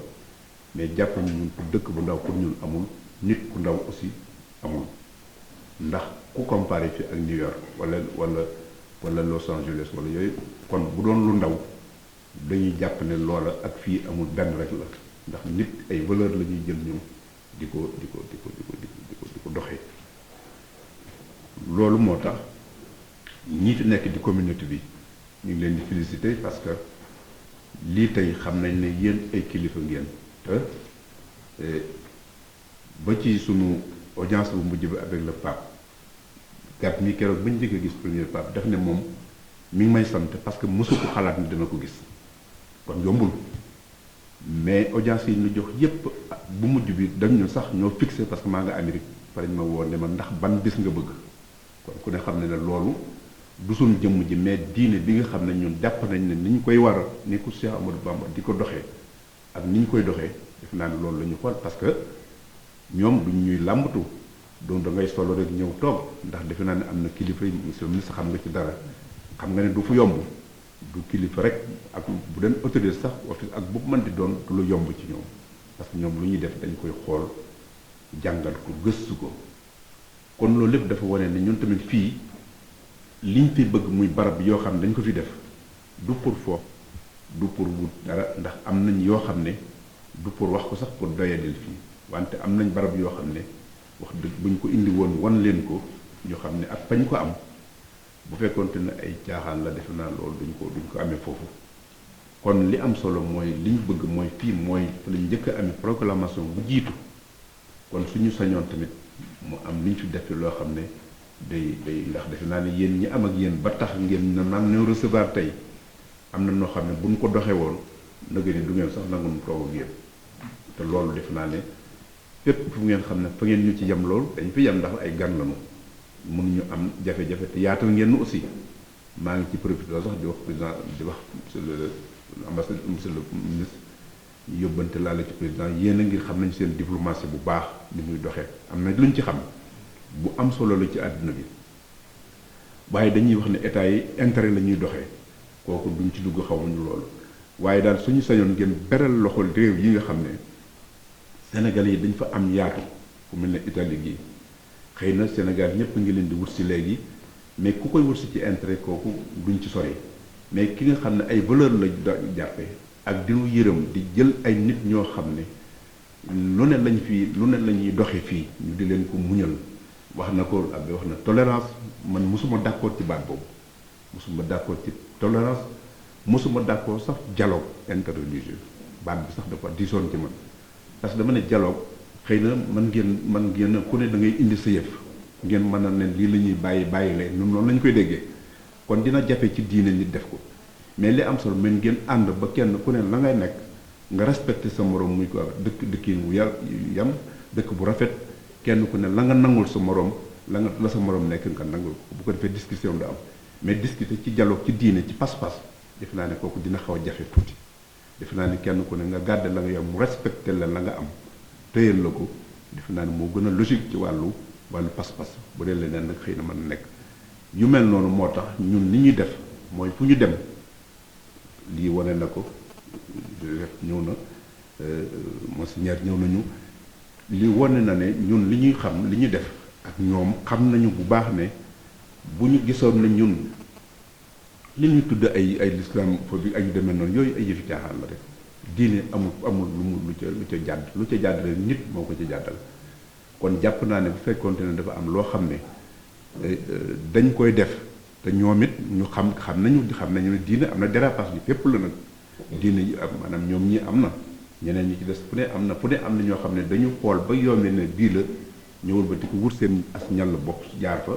mais jàpp nañu ñun pour dëkk bu ndaw pour ñun amul nit ku ndaw aussi amul ndax ku comparé fi ak New York wala Los Angeles wala yooyu kon bu doon lu ndaw dañuy jàpp ne loola ak fii amul benn rek la ndax nit ay valeur la ñuy jël ñun di ko doxee loolu moo tax ñi fi nekk di communauté bi ñu ngi leen di féliciter parce que lii tey xam nañ ne yéen ay kilifa ngeen te ba ci sunu audience bu mujj bi avec le pape gàtt mi keroog bañ njëkk a gis premier pape daf ne moom mi ngi may sant parce que mësu ko xalaat ni dina ko gis kon yombul mais audience yi ñu jox yépp bu mujj bi dañ ñu sax ñoo fixé parce que maa nga Amérique fa lañ ma woon ne ma ndax ban bis nga bëgg kon ku ne xam ne ne loolu du suñu jëmm ji mais diine bi nga xam ne ñun jàpp nañ ne ni ñu koy war a ni ko Cheikh Amadou Bamba di ko doxee ak ni ñu koy doxee def naa ne loolu la ñu xool parce que ñoom duñ ñuy làmbatu donc da ngay solo rek ñëw toog ndax defe naa ne am na kilifa yi monsieur le ministre xam nga ci dara xam nga ne du fu yomb du kilifa rek ak bu den autorité sax ak bu mën di doon du lu yomb ci ñoom parce que ñoom lu ñuy def dañ koy xool jàngal ko gëstu ko kon loolu lépp dafa wane ne ñun tamit fii liñ fi bëgg muy barab yoo xam ne dañ ko fi def du pour foofu du pour wut dara ndax am nañ yoo xam ne du pour wax ko sax pour doyadil fii wante am nañ barab yoo xam ne wax dëgg buñ ko indi woon wan leen ko ñu xam ne ak fañ ko am bu fekkoonte ne ay caaxaan la defe naa loolu duñ ko amee foofu kon li am solo mooy li ñu bëgg mooy fii mooy fa lañ njëkk a amee proclamation bu jiitu kon suñu sañoon tamit mu am li ñu fi def loo xam ne day ndax defe naa ne yéen ñi am ak yéen ba tax ngeen na man ñoo recevoir tey am na noo xam ne buñ ko doxee woon nëgë ni du ngeen sax nangu mu toog ak yéen te loolu defe naa ne fépp fu ngeen xam ne fa ngeen ñu ci yem loolu dañ fi yem ndax ay gan lañu mënuñu am jafe-jafe te yaatal ngeen aussi maa ngi ci profité sax di wax président di wax monsieur le ambassadeur monsieur le ministre ñu yóbbante laa la ci président yéen a ngir xam nañ seen diplomatie bu baax ni muy doxee am na luñ ci xam bu am solo la ci àdduna bi waaye dañuy wax ne état yi intérêt la ñuy doxee kooku duñ ci dugg xamuñu loolu waaye daal suñu sañoon ngeen beral loxol réew yi nga xam ne Sénégal yi dañ fa am yaatu ku mel ne Italie gi xëy na Sénégal ñëpp ngi leen di wut si léegi mais ku koy wut si ci intérêt kooku duñ ci sori mais ki nga xam ne ay valeur la jàppe ak dinu yërëm di jël ay nit ñoo xam ne lu ne la ñuy doxe fii ñu di leen ko muñal wax na ko Abbé wax na tolérance man mosuma d'accord ci baat boobu mosuma d'accord ci tolérance mosuma d'accord sax dialogue interreligieux baat bi sax dafa diisoon ci man parce que dama ne dialogue xëy na man ngeen ku ne da ngay indi sa yëf ngeen mën a ne lii la ñuy bàyyi leen ñun noonu la ñu koy déggee kon dina jafe ci diine nit def ko mais li am solo men ngeen ànd ba kenn ku ne la ngay nekk nga respecté sa morom muy ko dëkkiin wu yam dëkk bu rafet kenn ku ne la nga nangul sa morom la sa morom nekk nga nangul ko bu ko defee discussion du am mais discuter ci dialogue ci diine ci pas-pas def naa ne kooku dina xaw a jafe tuuti def naa ne kenn ku ne nga gàdde la nga yor mu respecté la nga am tëyal la ko def naa ne moo gën a logique ci wàllu pas-pas bu dee leneen nag xëy na mën na nekk yu mel noonu moo tax ñun ni ñuy def mooy fu ñu dem lii wane na ko ñëw na monseigneur ñëw nañu li wane na ne ñun li ñuy xam li ñu def ak ñoom xam nañu bu baax ne bu ñu gisoon na ñun li ñuy tudd ay l'islamophobie ay yu demee noonu yooyu ay yëfi caaxaan la rek diine amul lu ca jàdd rek nit moo ko ca jàddal kon jàpp naa ne bu fekkoonte ne dafa am loo xam ne dañ koy def te ñoom it ñu xam nañu ne diine am na dérapage bi fépp la nag diine yi am maanaam ñoom ñi am na ñeneen ñi ci des fu ne am na ñoo xam ne dañu xool ba yombe ne bii la ñëwul ba di ko wut seen as ñàll bopp jaar fa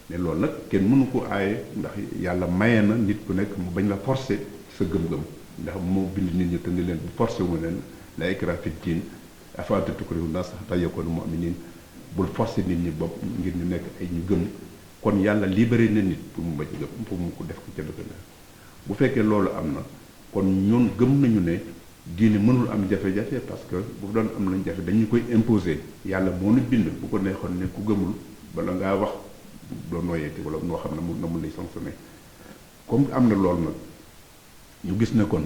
ne loolu nag kenn mënu ko aaye ndax yàlla maye na nit ku nekk mu bañ la forcer sa gëm-gëm ndax moo bind nit ñi te ni leen bu forcer wu leen la ikraha fi diin afalaa tukrihu naas hattaa yakuunu mu'miniin bul forcer nit ñi bopp ngir ñu nekk ay ñu gëm kon yàlla libéré na nit pour mu bañ a gëm pour mu ko def ko ca dëgg la bu fekkee loolu am na kon ñun gëm nañu ne diine mënul am jafe-jafe parce que bu doon am lañ jafe dañu koy imposer yàlla moo nu bind bu ko neexoon ne ku gëmul bala ngaa wax doo nooyeeti wala noo xam ne na mu lay sanctionné comme am na loolu nag ñu gis ne kon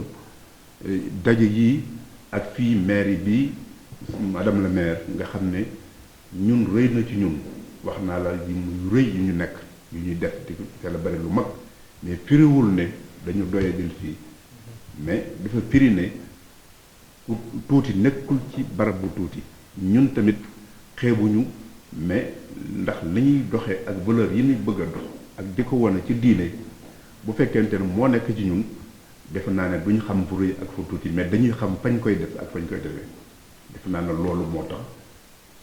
daje yii ak fii mairie bi madame la maire nga xam ne ñun rëy na ci ñun wax naa la yi muy rëy yu ñu nekk yu ñuy def di te la bari lu mag mais firiwul ne dañu doyadil fii mais dafa firi ne tuuti nekkul ci barab bu tuuti ñun tamit xeebuñu mais ndax li ñuy doxee ak valeur yi ñuy bëgg a dox ak di ko wane ci diine bu fekkente ne moo nekk ci ñun defe naa ne duñ xam fu rëy ak fu tuuti mais dañuy xam fañ koy def ak fañ koy defee defe naa ne loolu moo tax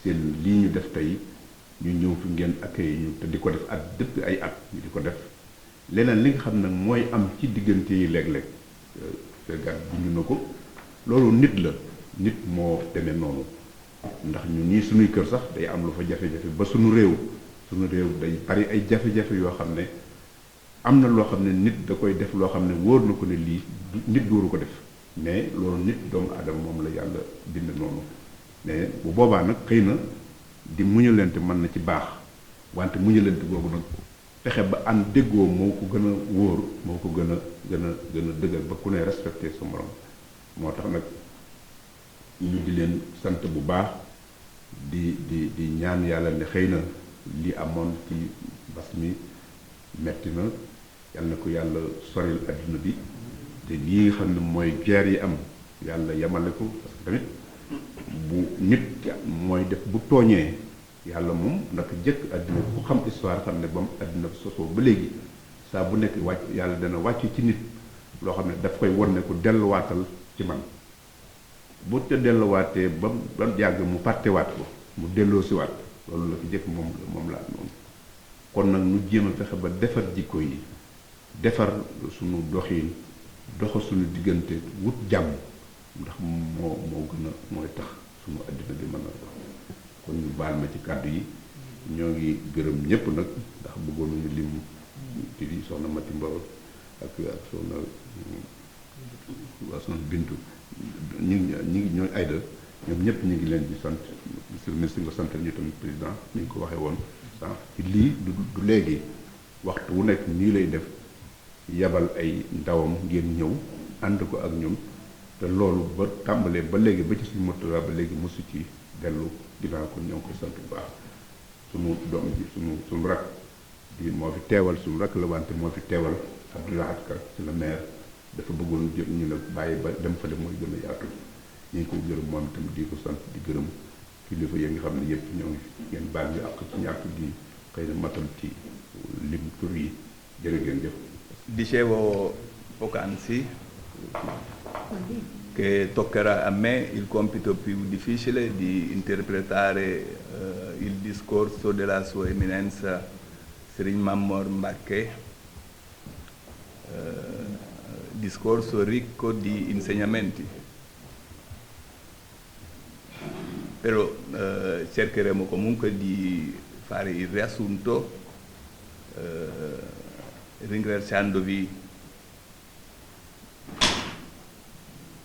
seen lii ñu def tey ñu ñëw fi ngeen accueil ñu te di ko def at depuis ay at ñu di ko def leneen li nga xam nag mooy am ci diggante yi léeg-léeg fegat bu ñu na ko loolu nit la nit moo demee noonu ndax ñu ñii suñuy kër sax day am lu fa jafe-jafe ba suñu réew day bari ay jafe-jafe yoo xam ne am na loo xam ne nit da koy def loo xam ne wóor na ko ne lii nit dooru ko def mais loolu nit doomu aadama moom la yàlla bind noonu mais bu boobaa nag xëy na di muñalante mën na ci baax wante muñalante boobu nag fexe ba ànd déggoo moo ko gën a wóor moo ko gën a dëggal ba ku ne respecté sa morom moo tax nag ñu di leen sant bu baax di ñaan yàlla ne xëy na li amoon ci mbas mi metti na yàlla na ko yàlla soril adduna bi te lii nga xam ne mooy guerre yi am yàlla yemale ko parce que tamit bu nit mooy def bu tooñee yàlla moom naka jëkk àddina ku xam histoire xam ne ba mu àddina sosoo ba léegi saa bu nekk wàcc yàlla dana wàcc ci nit loo xam ne daf koy won ne ko delluwaatal ci man bu te delluwaatee ba yàgg mu fàttewaat ko mu delloo si waat loolu la ko jëkk moom la noonu kon nag nu jéem a fexe ba defar jikko yi defar suñu doxin doxa suñu diggante wut jàmm ndax moo gën a mooy tax suñu àddina bi mën a dox kon ñu baal ma ci kàddu yi ñoo ngi gërëm ñëpp nag ndax bëggoon nañu lim ci di soxna Mati Mbaw ak soxna Bintu ñi ñooy Ayda ñoom ñëpp ñu ngi leen di sant monsieur le ministre nga santal ñu tamit président ni ñu ko waxee woon sànq ci lii du léegi waxtu wu nekk nii lay def yabal ay ndawam ngeen ñëw ànd ko ak ñun te loolu ba tàmbalee ba léegi ba ci suñu motola ba léegi mosu ci dellu ginnaaw ko ñoo ngi koy sant bu baax suñu doom ji suñu rak di moo fi teewal suñu rak la wante moo fi teewal Abdoulaye Ka ci la maire dafa bëggoon ñu ne bàyyi ba dem fa dem mooy gën a yaatu ñu ngi ko gërëm moom itam di ko sant di gërëm kilifa yi nga xam ne yëpp ñoo ngi ngeen baal ñu àq ci ñàkk gi xëy na matal ci lim tur yi jërë ngeen jëf. Dicevo poc'anzi che toccherà a me il compito più difficile di interpretare il discorso della Sua Eminenza Serigne Mamor Mbacké, discorso ricco di insegnamenti. Però cercheremo comunque di fare il riassunto ringraziandovi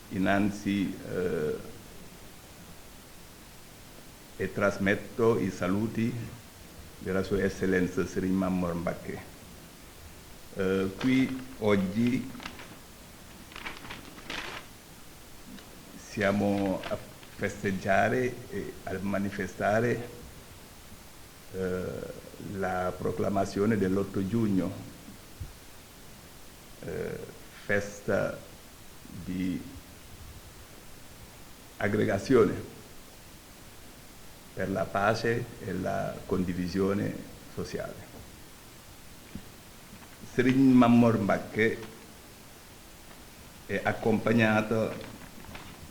innanzi e trasmetto i saluti della Sua Eccellenza Serigne Mamor Mbacké. Qui oggi siamo a festeggiare e a manifestare la proclamazione dell'8 giugno, festa di aggregazione per la pace e la condivisione sociale. Serigne Mamor Mbacké è accompagnato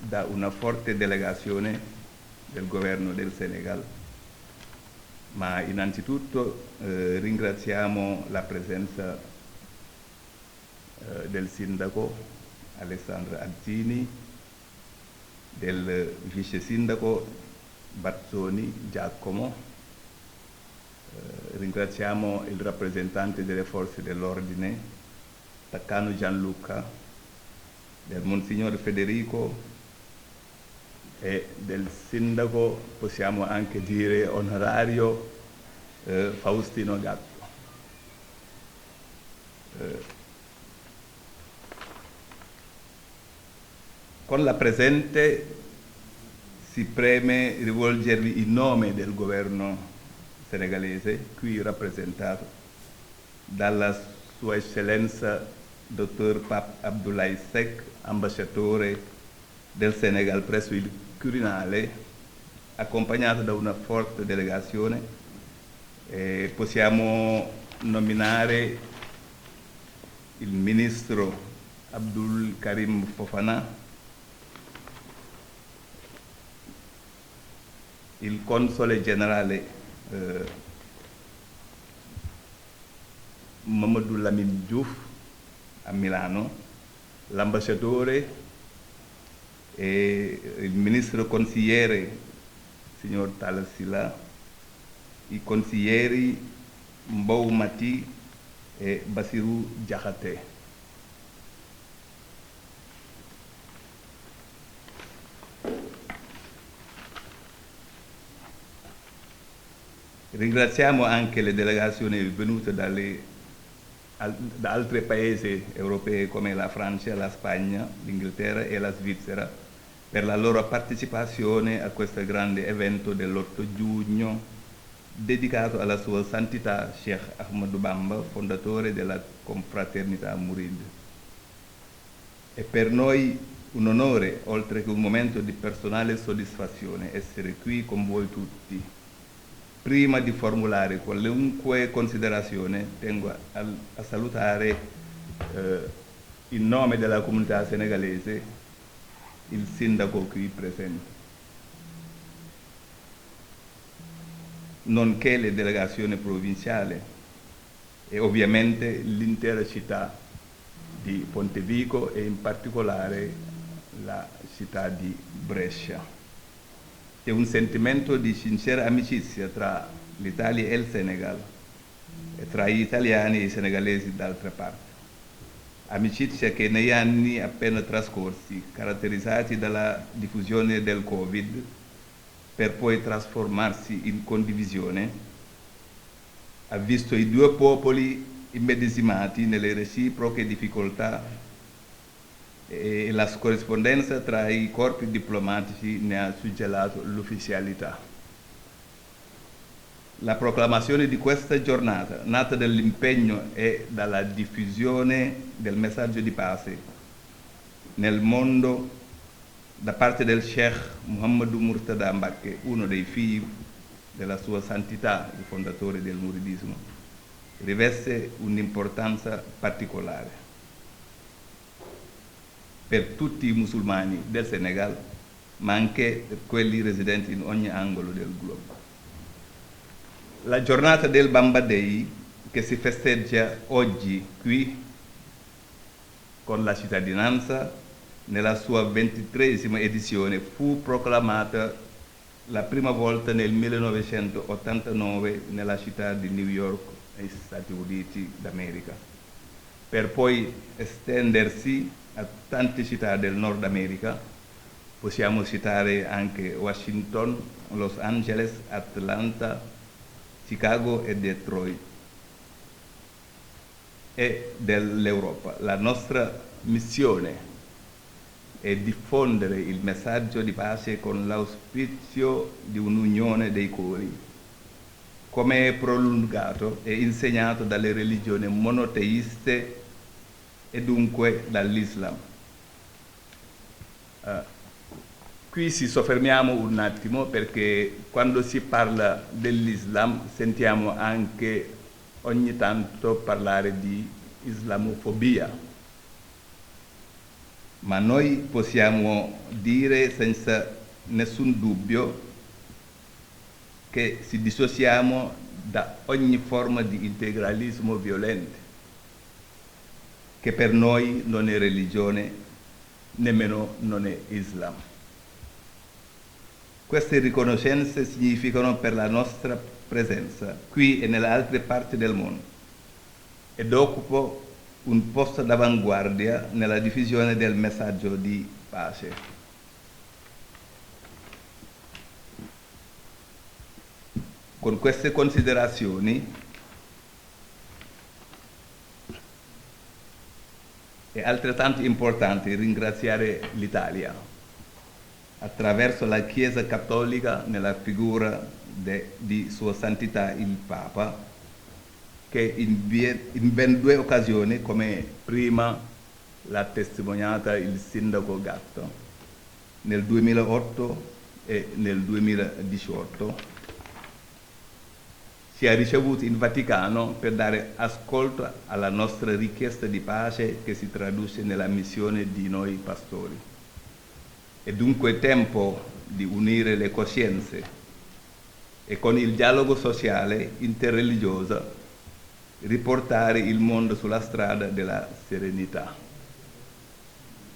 da una forte delegazione del governo del Senegal, ma innanzitutto ringraziamo la presenza del sindaco Alessandro Azzini, del vice sindaco Bazzoni Giacomo, ringraziamo il rappresentante delle forze dell'ordine Taccano Gianluca, del Monsignor Federico e del sindaco, possiamo anche dire onorario, Faustino Gatto. Con la presente si preme rivolgervi in nome del governo senegalese, qui rappresentato dalla Sua Eccellenza Dottor Pape Abdoulaye Seck, ambasciatore del Senegal presso il Quirinale, accompagnato da una forte delegazione. Possiamo nominare il ministro Abdul Karim Fofana, il console generale Mamadou Lamine Diouf a Milano, l'ambasciatore e il ministro consigliere signor Talla Sylla, i consiglieri Mbow Mati e Bassirou Diakhaté. Ringraziamo anche le delegazioni venute da altri paesi europei come la Francia, la Spagna, l'Inghilterra e la Svizzera per la loro partecipazione a questo grande evento dell'8 giugno dedicato alla Sua Santità Cheikh Ahmadou Bamba, fondatore della Confraternita Mouride. È per noi un onore, oltre che un momento di personale soddisfazione, essere qui con voi tutti. Prima di formulare qualunque considerazione, tengo a salutare in nome della comunità senegalese il sindaco qui presente, nonché le delegazioni provinciali e ovviamente l'intera città di Pontevico e in particolare la città di Brescia. C'è un sentimento di sincera amicizia tra l'Italia e il Senegal e tra gli italiani e i senegalesi d'altra parte. Amicizia che negli anni appena trascorsi, caratterizzati dalla diffusione del Covid, per poi trasformarsi in condivisione, ha visto i due popoli immedesimati nelle reciproche difficoltà e la corrispondenza tra i corpi diplomatici ne ha suggellato l'ufficialità. La proclamazione di questa giornata, nata dall'impegno e dalla diffusione del messaggio di pace nel mondo da parte del Sheikh Muhammadu Murtada Mbacké, uno dei figli della sua santità, il fondatore del muridismo, riveste un'importanza particolare per tutti i musulmani del Senegal, ma anche per quelli residenti in ogni angolo del globo. La giornata del Bamba Day, che si festeggia oggi qui con la cittadinanza, nella sua 23esima edizione, fu proclamata la prima volta nel 1989 nella città di New York, negli Stati Uniti d'America, per poi estendersi a tante città del Nord America. Possiamo citare anche Washington, Los Angeles, Atlanta, Chicago e Detroit. E dell'Europa. La nostra missione è diffondere il messaggio di pace con l'auspicio di un'unione dei cuori, come è prolungato e insegnato dalle religioni monoteiste e dunque dall'Islam. Qui ci soffermiamo un attimo perché quando si parla dell'Islam sentiamo anche ogni tanto parlare di islamofobia. Ma noi possiamo dire senza nessun dubbio che ci dissociamo da ogni forma di integralismo violento, che per noi non è religione, nemmeno non è Islam. Queste riconoscenze significano per la nostra presenza qui e nelle altre parti del mondo ed occupo un posto d'avanguardia nella diffusione del messaggio di pace. Con queste considerazioni è altrettanto importante ringraziare l'Italia attraverso la Chiesa Cattolica nella figura di Sua Santità il Papa, che in ben due occasioni, come prima l'ha testimoniata il sindaco Gatto, nel 2008 e nel 2018, ci ha ricevuti in Vaticano per dare ascolto alla nostra richiesta di pace che si traduce nella missione di noi pastori. È dunque tempo di unire le coscienze e con il dialogo sociale interreligioso riportare il mondo sulla strada della serenità.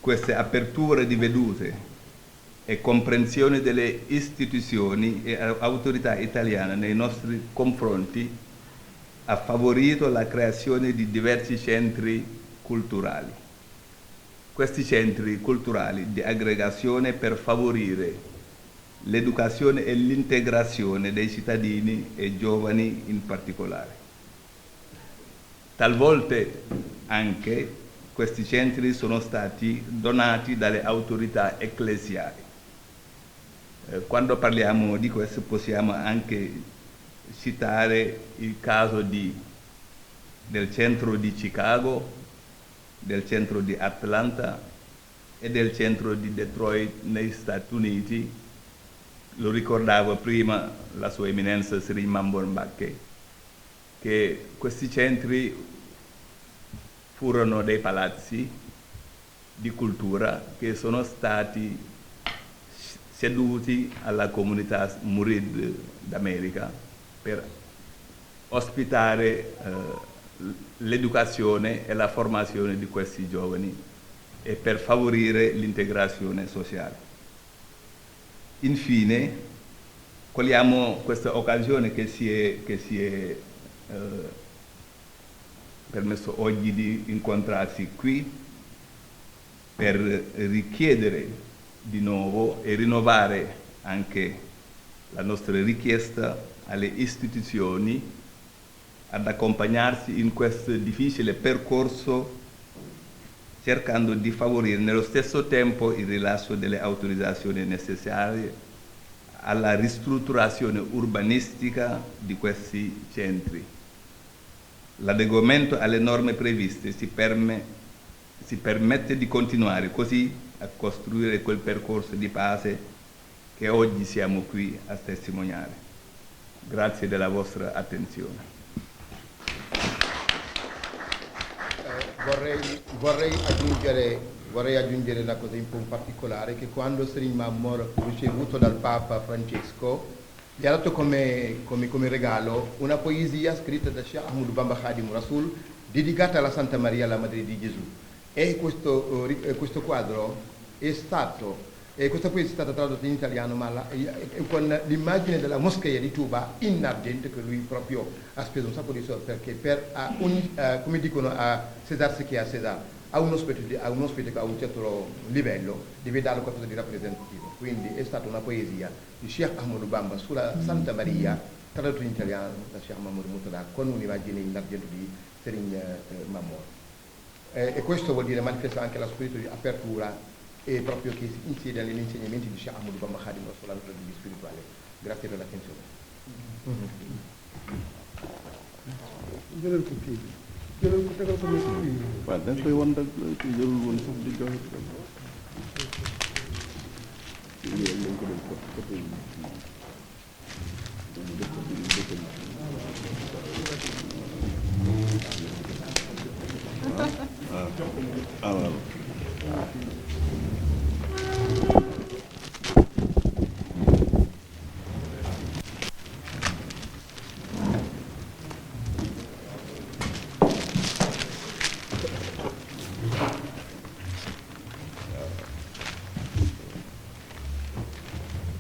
Queste aperture di vedute e comprensione delle istituzioni e autorità italiane nei nostri confronti ha favorito la creazione di diversi centri culturali. Questi centri culturali di aggregazione per favorire l'educazione e l'integrazione dei cittadini e giovani in particolare. Talvolta anche questi centri sono stati donati dalle autorità ecclesiali. Quando parliamo di questo possiamo anche citare il caso del centro di Chicago, del centro di Atlanta e del centro di Detroit negli Stati Uniti. Lo ricordava prima la sua eminenza Serigne Mame Mbacké, che questi centri furono dei palazzi di cultura che sono stati ceduti alla comunità Murid d'America per ospitare l'educazione e la formazione di questi giovani e per favorire l'integrazione sociale. Infine, cogliamo questa occasione che si è permesso oggi di incontrarsi qui per richiedere di nuovo e rinnovare anche la nostra richiesta alle istituzioni ad accompagnarsi in questo difficile percorso, cercando di favorire nello stesso tempo il rilascio delle autorizzazioni necessarie alla ristrutturazione urbanistica di questi centri. L'adeguamento alle norme previste si permette di continuare così a costruire quel percorso di pace che oggi siamo qui a testimoniare. Grazie della vostra attenzione. Vorrei aggiungere una cosa un po' in particolare, che quando Serigne Mame Mor ricevuto dal Papa Francesco gli ha dato come regalo una poesia scritta da Cheikh Ahmadou Bamba Khadim Rasoul dedicata alla Santa Maria, la Madre di Gesù. E questo quadro questa poesia è stata tradotta in italiano, ma con l'immagine della moschea di Touba in argento, che lui proprio ha speso un sacco di soldi, perché come dicono a César ce che è a César, a un ospite che ha un certo livello deve darlo qualcosa di rappresentativo. Quindi è stata una poesia di Cheikh Ahmadou Bamba sulla Santa Maria, tradotta in italiano da Cheikh Mamadou Murtada, con un'immagine in argento di Serigne Mame Mor. E questo vuol dire manifesta anche lo spirito di apertura e proprio che si insiede negli insegnamenti di Cheikh Ahmadou Bamba Khadim Rasoul di spirituale. Grazie per l'attenzione.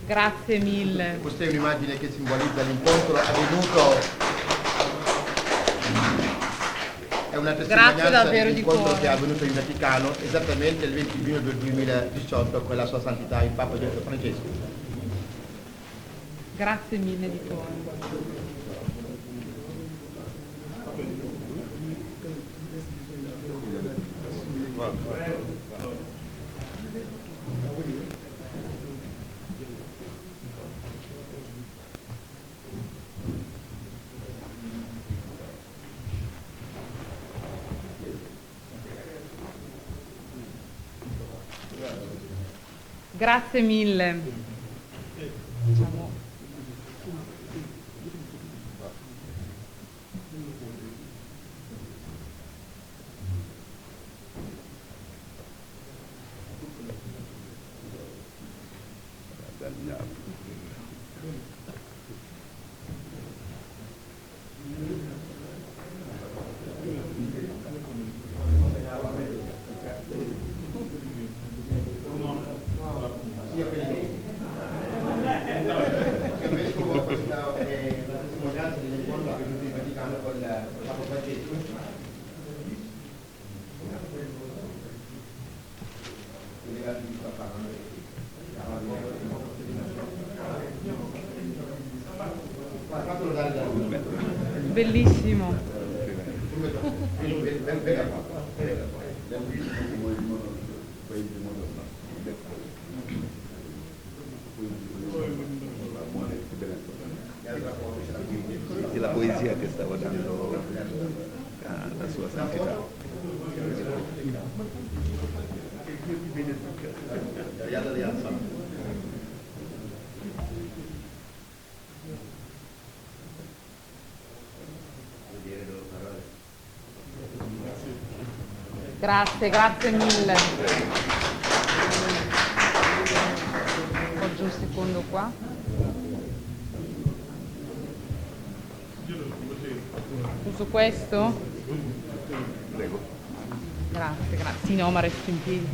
Grazie mille. Questa è un'immagine che simbolizza l'incontro avvenuto, è una testimonianza dell'incontro che è avvenuto in Vaticano esattamente il 20 giugno del 2018 con la sua santità il Papa Francesco. Grazie mille di cuore. Grazie mille. Bellissimo. La poesia che stava dando alla sua santità. Grazie mille. Appoggio un secondo qua. Uso questo? Prego. Grazie. Sì, no, ma resto in piedi.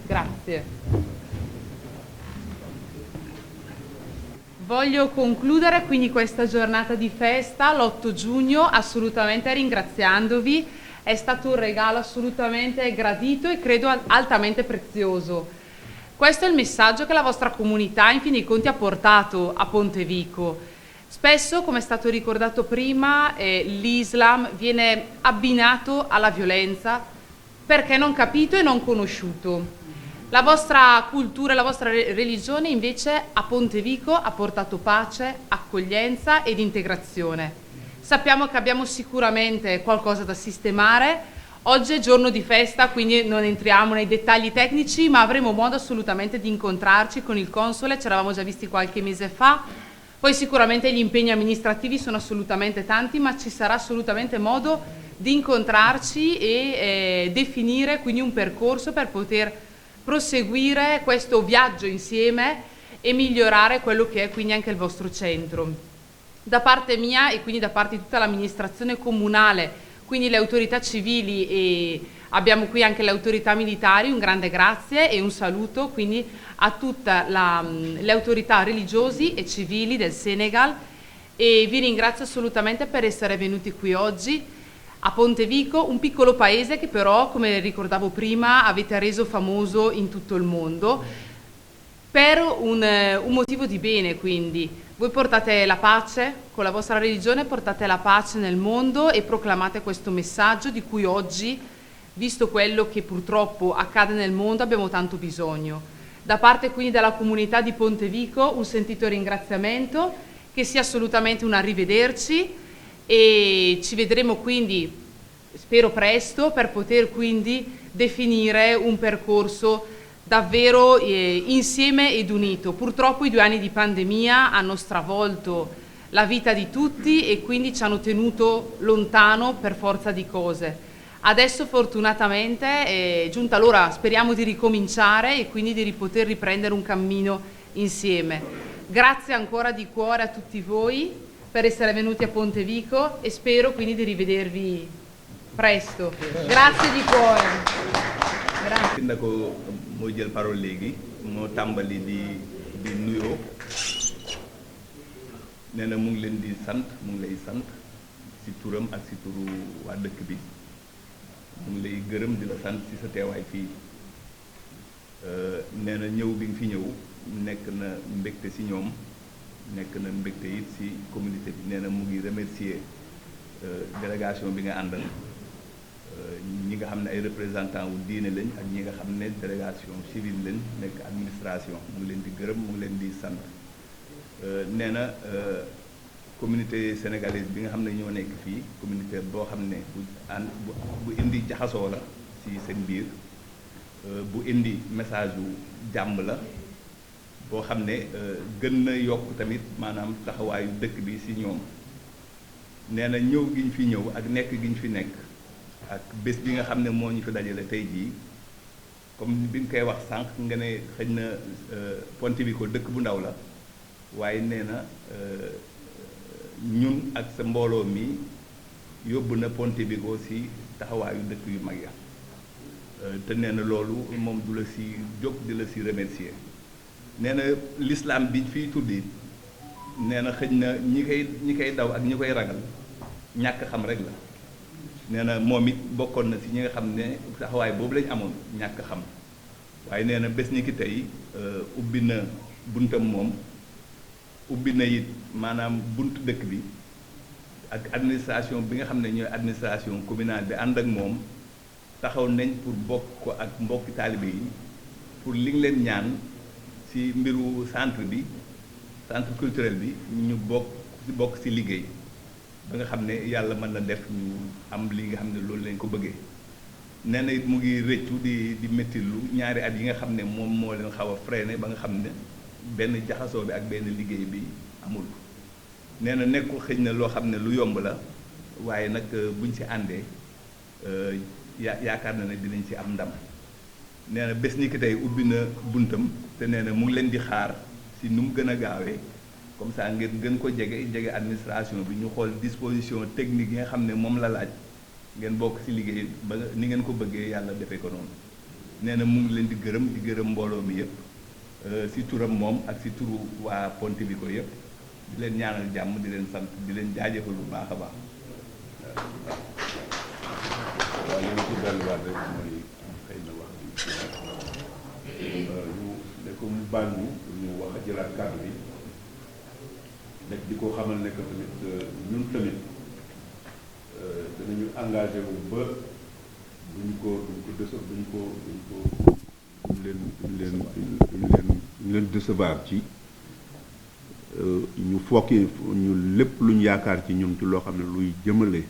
Grazie. Voglio concludere quindi questa giornata di festa, l'8 giugno, assolutamente ringraziandovi. È stato un regalo assolutamente gradito e credo altamente prezioso. Questo è il messaggio che la vostra comunità in fin dei conti ha portato a Pontevico. Spesso, come è stato ricordato prima, l'Islam viene abbinato alla violenza perché non capito e non conosciuto. La vostra cultura, la vostra religione invece a Pontevico ha portato pace, accoglienza ed integrazione. Sappiamo che abbiamo sicuramente qualcosa da sistemare. Oggi è giorno di festa, quindi non entriamo nei dettagli tecnici, ma avremo modo assolutamente di incontrarci con il console, ci eravamo già visti qualche mese fa. Poi sicuramente gli impegni amministrativi sono assolutamente tanti, ma ci sarà assolutamente modo di incontrarci e definire quindi un percorso per poter proseguire questo viaggio insieme e migliorare quello che è quindi anche il vostro centro. Da parte mia e quindi da parte di tutta l'amministrazione comunale, quindi le autorità civili e abbiamo qui anche le autorità militari, un grande grazie e un saluto quindi a tutte le autorità religiosi e civili del Senegal e vi ringrazio assolutamente per essere venuti qui oggi a Pontevico, un piccolo paese che però, come ricordavo prima, avete reso famoso in tutto il mondo per un motivo di bene. Quindi voi portate la pace, con la vostra religione portate la pace nel mondo e proclamate questo messaggio di cui oggi, visto quello che purtroppo accade nel mondo, abbiamo tanto bisogno. Da parte quindi della comunità di Pontevico un sentito ringraziamento, che sia assolutamente un arrivederci e ci vedremo quindi, spero presto, per poter quindi definire un percorso davvero insieme ed unito. Purtroppo i 2 anni di pandemia hanno stravolto la vita di tutti e quindi ci hanno tenuto lontano per forza di cose. Adesso fortunatamente è giunta l'ora, speriamo di ricominciare e quindi di poter riprendere un cammino insieme. Grazie ancora di cuore a tutti voi per essere venuti a Pontevico e spero quindi di rivedervi presto. Grazie di cuore. Grazie. Nda ko moo jël parole léegi moo tàmbali di nuyoo nee na mu ngi leen di sant mu ngi lay sant ci turam ak ci turu waa dëkk bi mu ngi lay gërëm di la sant ci sa teewaay fii nee na ñëw bi nga fi ñëw nekk na mbégte ci ñoom nekk na mbégte it ci communauté bi nee na mu ngi remercier délégation bi nga àndal ñi nga xam ne ay représentant wu diine lañ ak ñi nga xam ne délégation civile lañ nekk administration mu ngi leen di gërëm mu ngi leen di sant nee na communauté sénégalaise bi nga xam ne ñoo nekk fii communauté boo xam ne bu indi jaxasoo la ci seen biir bu indi message wu jàmm la boo xam ne gën na yokk tamit maanaam taxawaayu dëkk bi ci ñoom nee na ñëw gi ñu fi ñëw ak nekk gi ñu fi nekk ak bés bi nga xam ne moo ñu fi dajale tey jii comme bi nga koy wax sànq nga ne xëy na Pontevico dëkk bu ndaw la waaye nee na ñun ak sa mbooloo mi yóbbu na Pontevico ci taxawaayu dëkk yu mag ya te nee na loolu moom du la ci jóg di la ci remercier nee na l'islam bi fiy tuddi nee na xëy na ñi koy daw ak ñi koy ragal ñàkk xam rek la nee na moom it bokkoon na ci ñi nga xam ne taxawaay boobu lañ amoon ñàkk xam waaye nee na bés ni ki tey ubbi na buntam moom ubbi na it maanaam buntu dëkk bi ak administration bi nga xam ne ñooy administration communale bi ànd ak moom taxaw nañ pour bokk ko ak mbokki taalibe yi pour li nga leen ñaan ci mbiru centre bi centre culturel bi ñu bokk ci liggéey ba nga xam ne yàlla mën na def ñu am li nga xam ne loolu lañ ko bëggee. nee na it mu ngi rëccu di méttilu ñaari at yi nga xam ne moom moo leen xaw a freiné ba nga xam ne benn jaxasoo bi ak benn liggéey bi amul. nee na nekkul xëy na loo xam ne lu yomb la waaye nag buñ ci àndee yaakaar na ne dinañ ci am ndam. nee na bés ni ki tey ubbi na buntam te nee na mu ngi leen di xaar si nu mu gën a gaawee comme ça ngeen gën ko jege administration bi ñu xool disposition technique yi nga xam ne moom la laaj ngeen bokk ci liggéey ba ni ngeen ko bëggee yàlla defee ko noonu. nee na mu ngi leen di gërëm mbooloo mi yëpp ci turam moom ak ci turu waa Pontevico yëpp di leen ñaanal jàmm di leen sant di leen jaajëfal bu baax a baax. waaw li ma ci delluwaat rek mooy xëy na wax bi ñu ne ko mu baal ñu wax a jëlaat kàddu bi nekk di ko xamal ne que tamit ñun tamit danañu engagé wu ba duñ leen décevoir ci ñu fokki ñu lépp lu ñu yaakaar ci ñun ci loo xam ne luy jëmale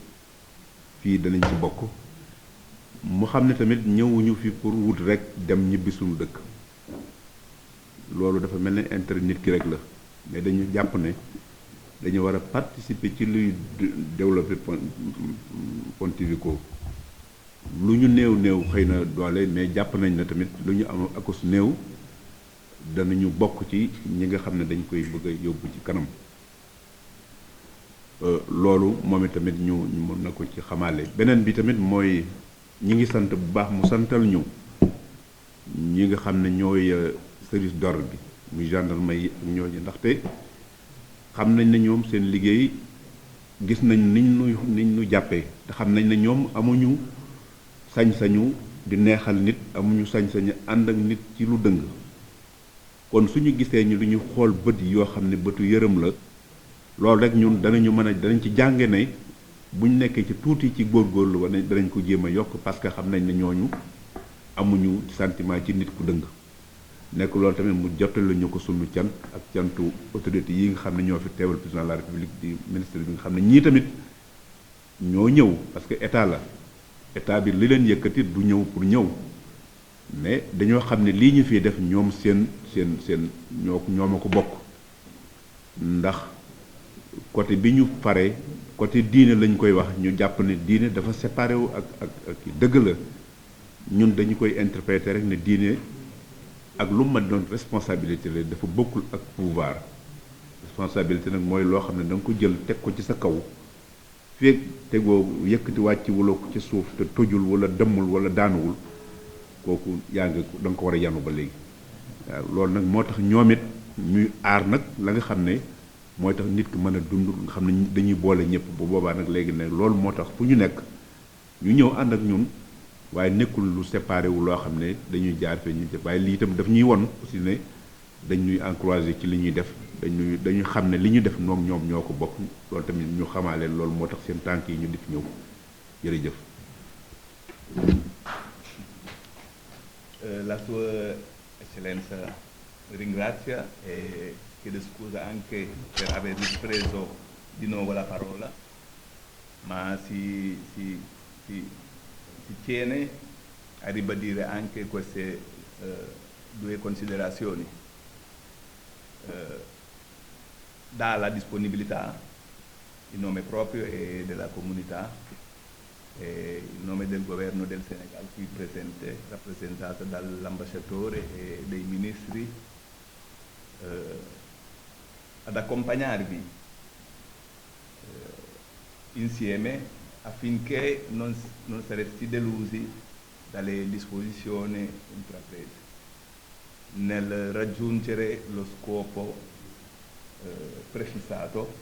fii danañ ci bokk. mu xam ne tamit ñëwuñu fi pour wut rek dem ñibbi suñu dëkk loolu dafa mel ne intérêt nit ki rek la mais dañu jàpp ne dañu war a participer ci luy développer Pontevico lu ñu néew xëy na doole mais jàpp nañ ne tamit lu ñu am akus néew danañu bokk ci ñi nga xam ne dañ koy bëgg a yóbbu ci kanam loolu moom it tamit ñu mën na ko ci xamaale. beneen bi tamit mooy ñi ngi sant bu baax mu santal ñu ñi nga xam ne ñooy service d'ordre bi muy gendarme yi ak ñooñu ndaxte xam nañ ne ñoom seen liggéey gis nañ niñ ñu jàppee te xam nañ ne ñoom amuñu sañ-sañu di neexal nit amuñu sañ-sañu ànd ak nit ci lu dëng kon suñu gisee ñu lu ñu xool bët yoo xam ne bëtu yërëm la loolu rek ñun danañ ci jànge ne buñ nekkee ci tuuti ci góorgóorlu wala danañ ko jéem a yokk parce que xam nañ ne ñooñu amuñu sentiment ci nit ku dëng nekk loolu tamit mu jottali ñu ko sunu cant ak cantu autorité yi nga xam ne ñoo fi teewal président de la république di ministre bi nga xam ne ñii tamit ñoo ñëw parce que état la état bi li leen yëkkati du ñëw pour ñëw mais dañoo xam ne lii ñu fiy def ñoom seen ñoo ma ko bokk ndax côté bi ñu pare côté diine lañ koy wax ñu jàpp ne diine dafa séparé wu ak dëgg la ñun dañu koy interpréter rek ne diine ak lu ma doon responsabilité la dafa bokkul ak pouvoir responsabilité nag mooy loo xam ne da nga ko jël teg ko ci sa kaw feeg tegoo yëkkati wàcc wala ko ci suuf te tojul wala dëmmul wala daanuwul kooku yaa ngi da nga ko war a yanu ba léegi waaw loolu nag moo tax ñoom it ñuy aar nag la nga xam ne mooy tax nit ki mën a dund nga xam ne dañuy boole ñëpp bu boobaa nag léegi ne loolu moo tax fu ñu nekk ñu ñëw ànd ak ñun waaye nekkul lu séparé wu loo xam ne dañuy jaar fee ñu def waaye lii itam daf ñuy won aussi ne dañuy encouragé ci li ñuy def dañuy xam ne li ñu def ñoom ñoo ko bokk loolu tamit ñu xamaale loolu moo tax seen tànk yi ñu di fi ñëw jërëjëf. La sua eccellenza ringrazia e chiede scusa anche per aver ripreso di nuovo la parola, ma si tiene a ribadire anche queste due considerazioni. Dà la disponibilità in nome proprio e della comunità e in nome del governo del Senegal qui presente, rappresentato dall'ambasciatore e dei ministri, ad accompagnarvi insieme affinché non sareste delusi dalle disposizioni intraprese nel raggiungere lo scopo prefissato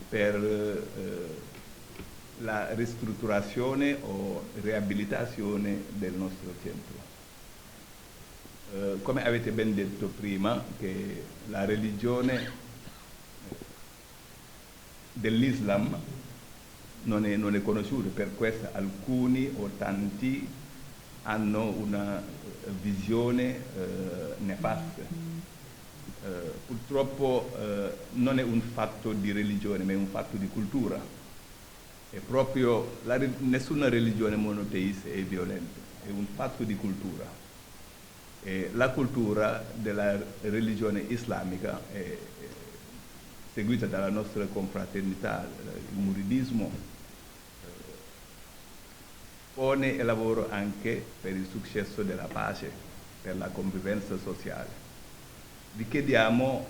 per la ristrutturazione o riabilitazione del nostro centro. Come avete ben detto prima, che la religione dell'Islam non è conosciuta, per questo alcuni o tanti hanno una visione nefasta purtroppo non è un fatto di religione, ma è un fatto di cultura. E proprio nessuna religione monoteista è violenta, è un fatto di cultura. E la cultura della religione islamica è seguita dalla nostra confraternità, il muridismo, pone e lavora anche per il successo della pace, per la convivenza sociale. Vi chiediamo,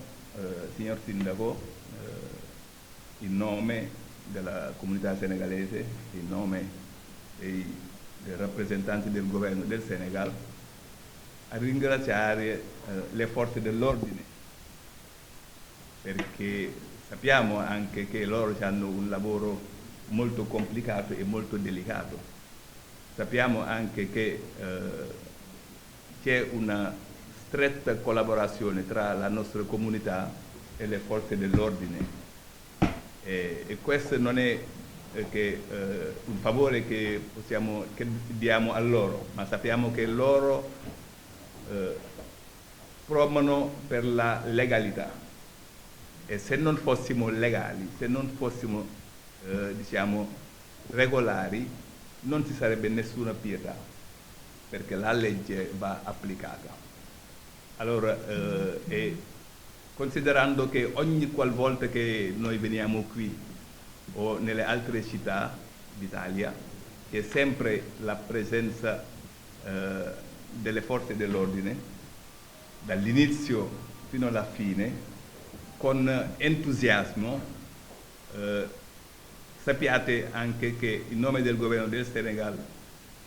signor Sindaco, in nome della comunità senegalese, in nome dei rappresentanti del governo del Senegal, a ringraziare le forze dell'ordine, perché sappiamo anche che loro hanno un lavoro molto complicato e molto delicato. Sappiamo anche che c'è una stretta collaborazione tra la nostra comunità e le forze dell'ordine. E questo non è un favore che diamo a loro, ma sappiamo che loro promuovono per la legalità. E se non fossimo legali, se non fossimo regolari, non ci sarebbe nessuna pietà, perché la legge va applicata. Allora, considerando che ogni qualvolta che noi veniamo qui o nelle altre città d'Italia, c'è sempre la presenza delle forze dell'ordine, dall'inizio fino alla fine, con entusiasmo, sappiate anche che in nome del governo del Senegal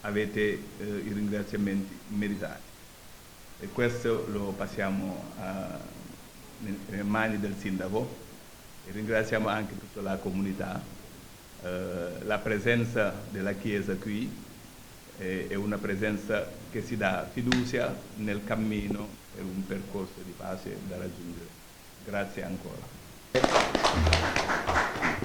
avete i ringraziamenti meritati. E questo lo passiamo nelle mani del sindaco e ringraziamo anche tutta la comunità. La presenza della Chiesa qui è una presenza che si dà fiducia nel cammino per un percorso di pace da raggiungere. Grazie ancora.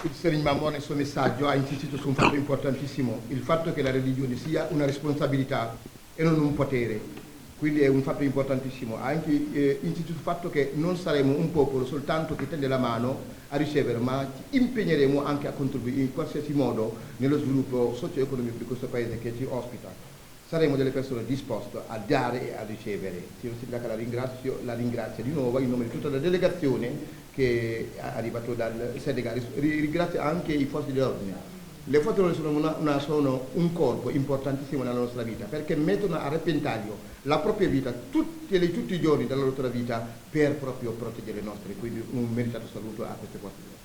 Il Serigne Mame nel suo messaggio ha insistito su un fatto importantissimo, il fatto che la religione sia una responsabilità e non un potere. Quindi è un fatto importantissimo. Ha anche insistito sul fatto che non saremo un popolo soltanto che tende la mano a ricevere, ma ci impegneremo anche a contribuire in qualsiasi modo nello sviluppo socio-economico di questo paese che ci ospita. Saremo delle persone disposte a dare e a ricevere. Signor Sindaco, la ringrazio di nuovo in nome di tutta la delegazione che è arrivato dal Senegal. Ringrazio anche i forze dell'ordine. Le forze dell'ordine sono un corpo importantissimo nella nostra vita, perché mettono a repentaglio la propria vita tutti i giorni della loro vita per proprio proteggere le nostre. Quindi un meritato saluto a queste forze.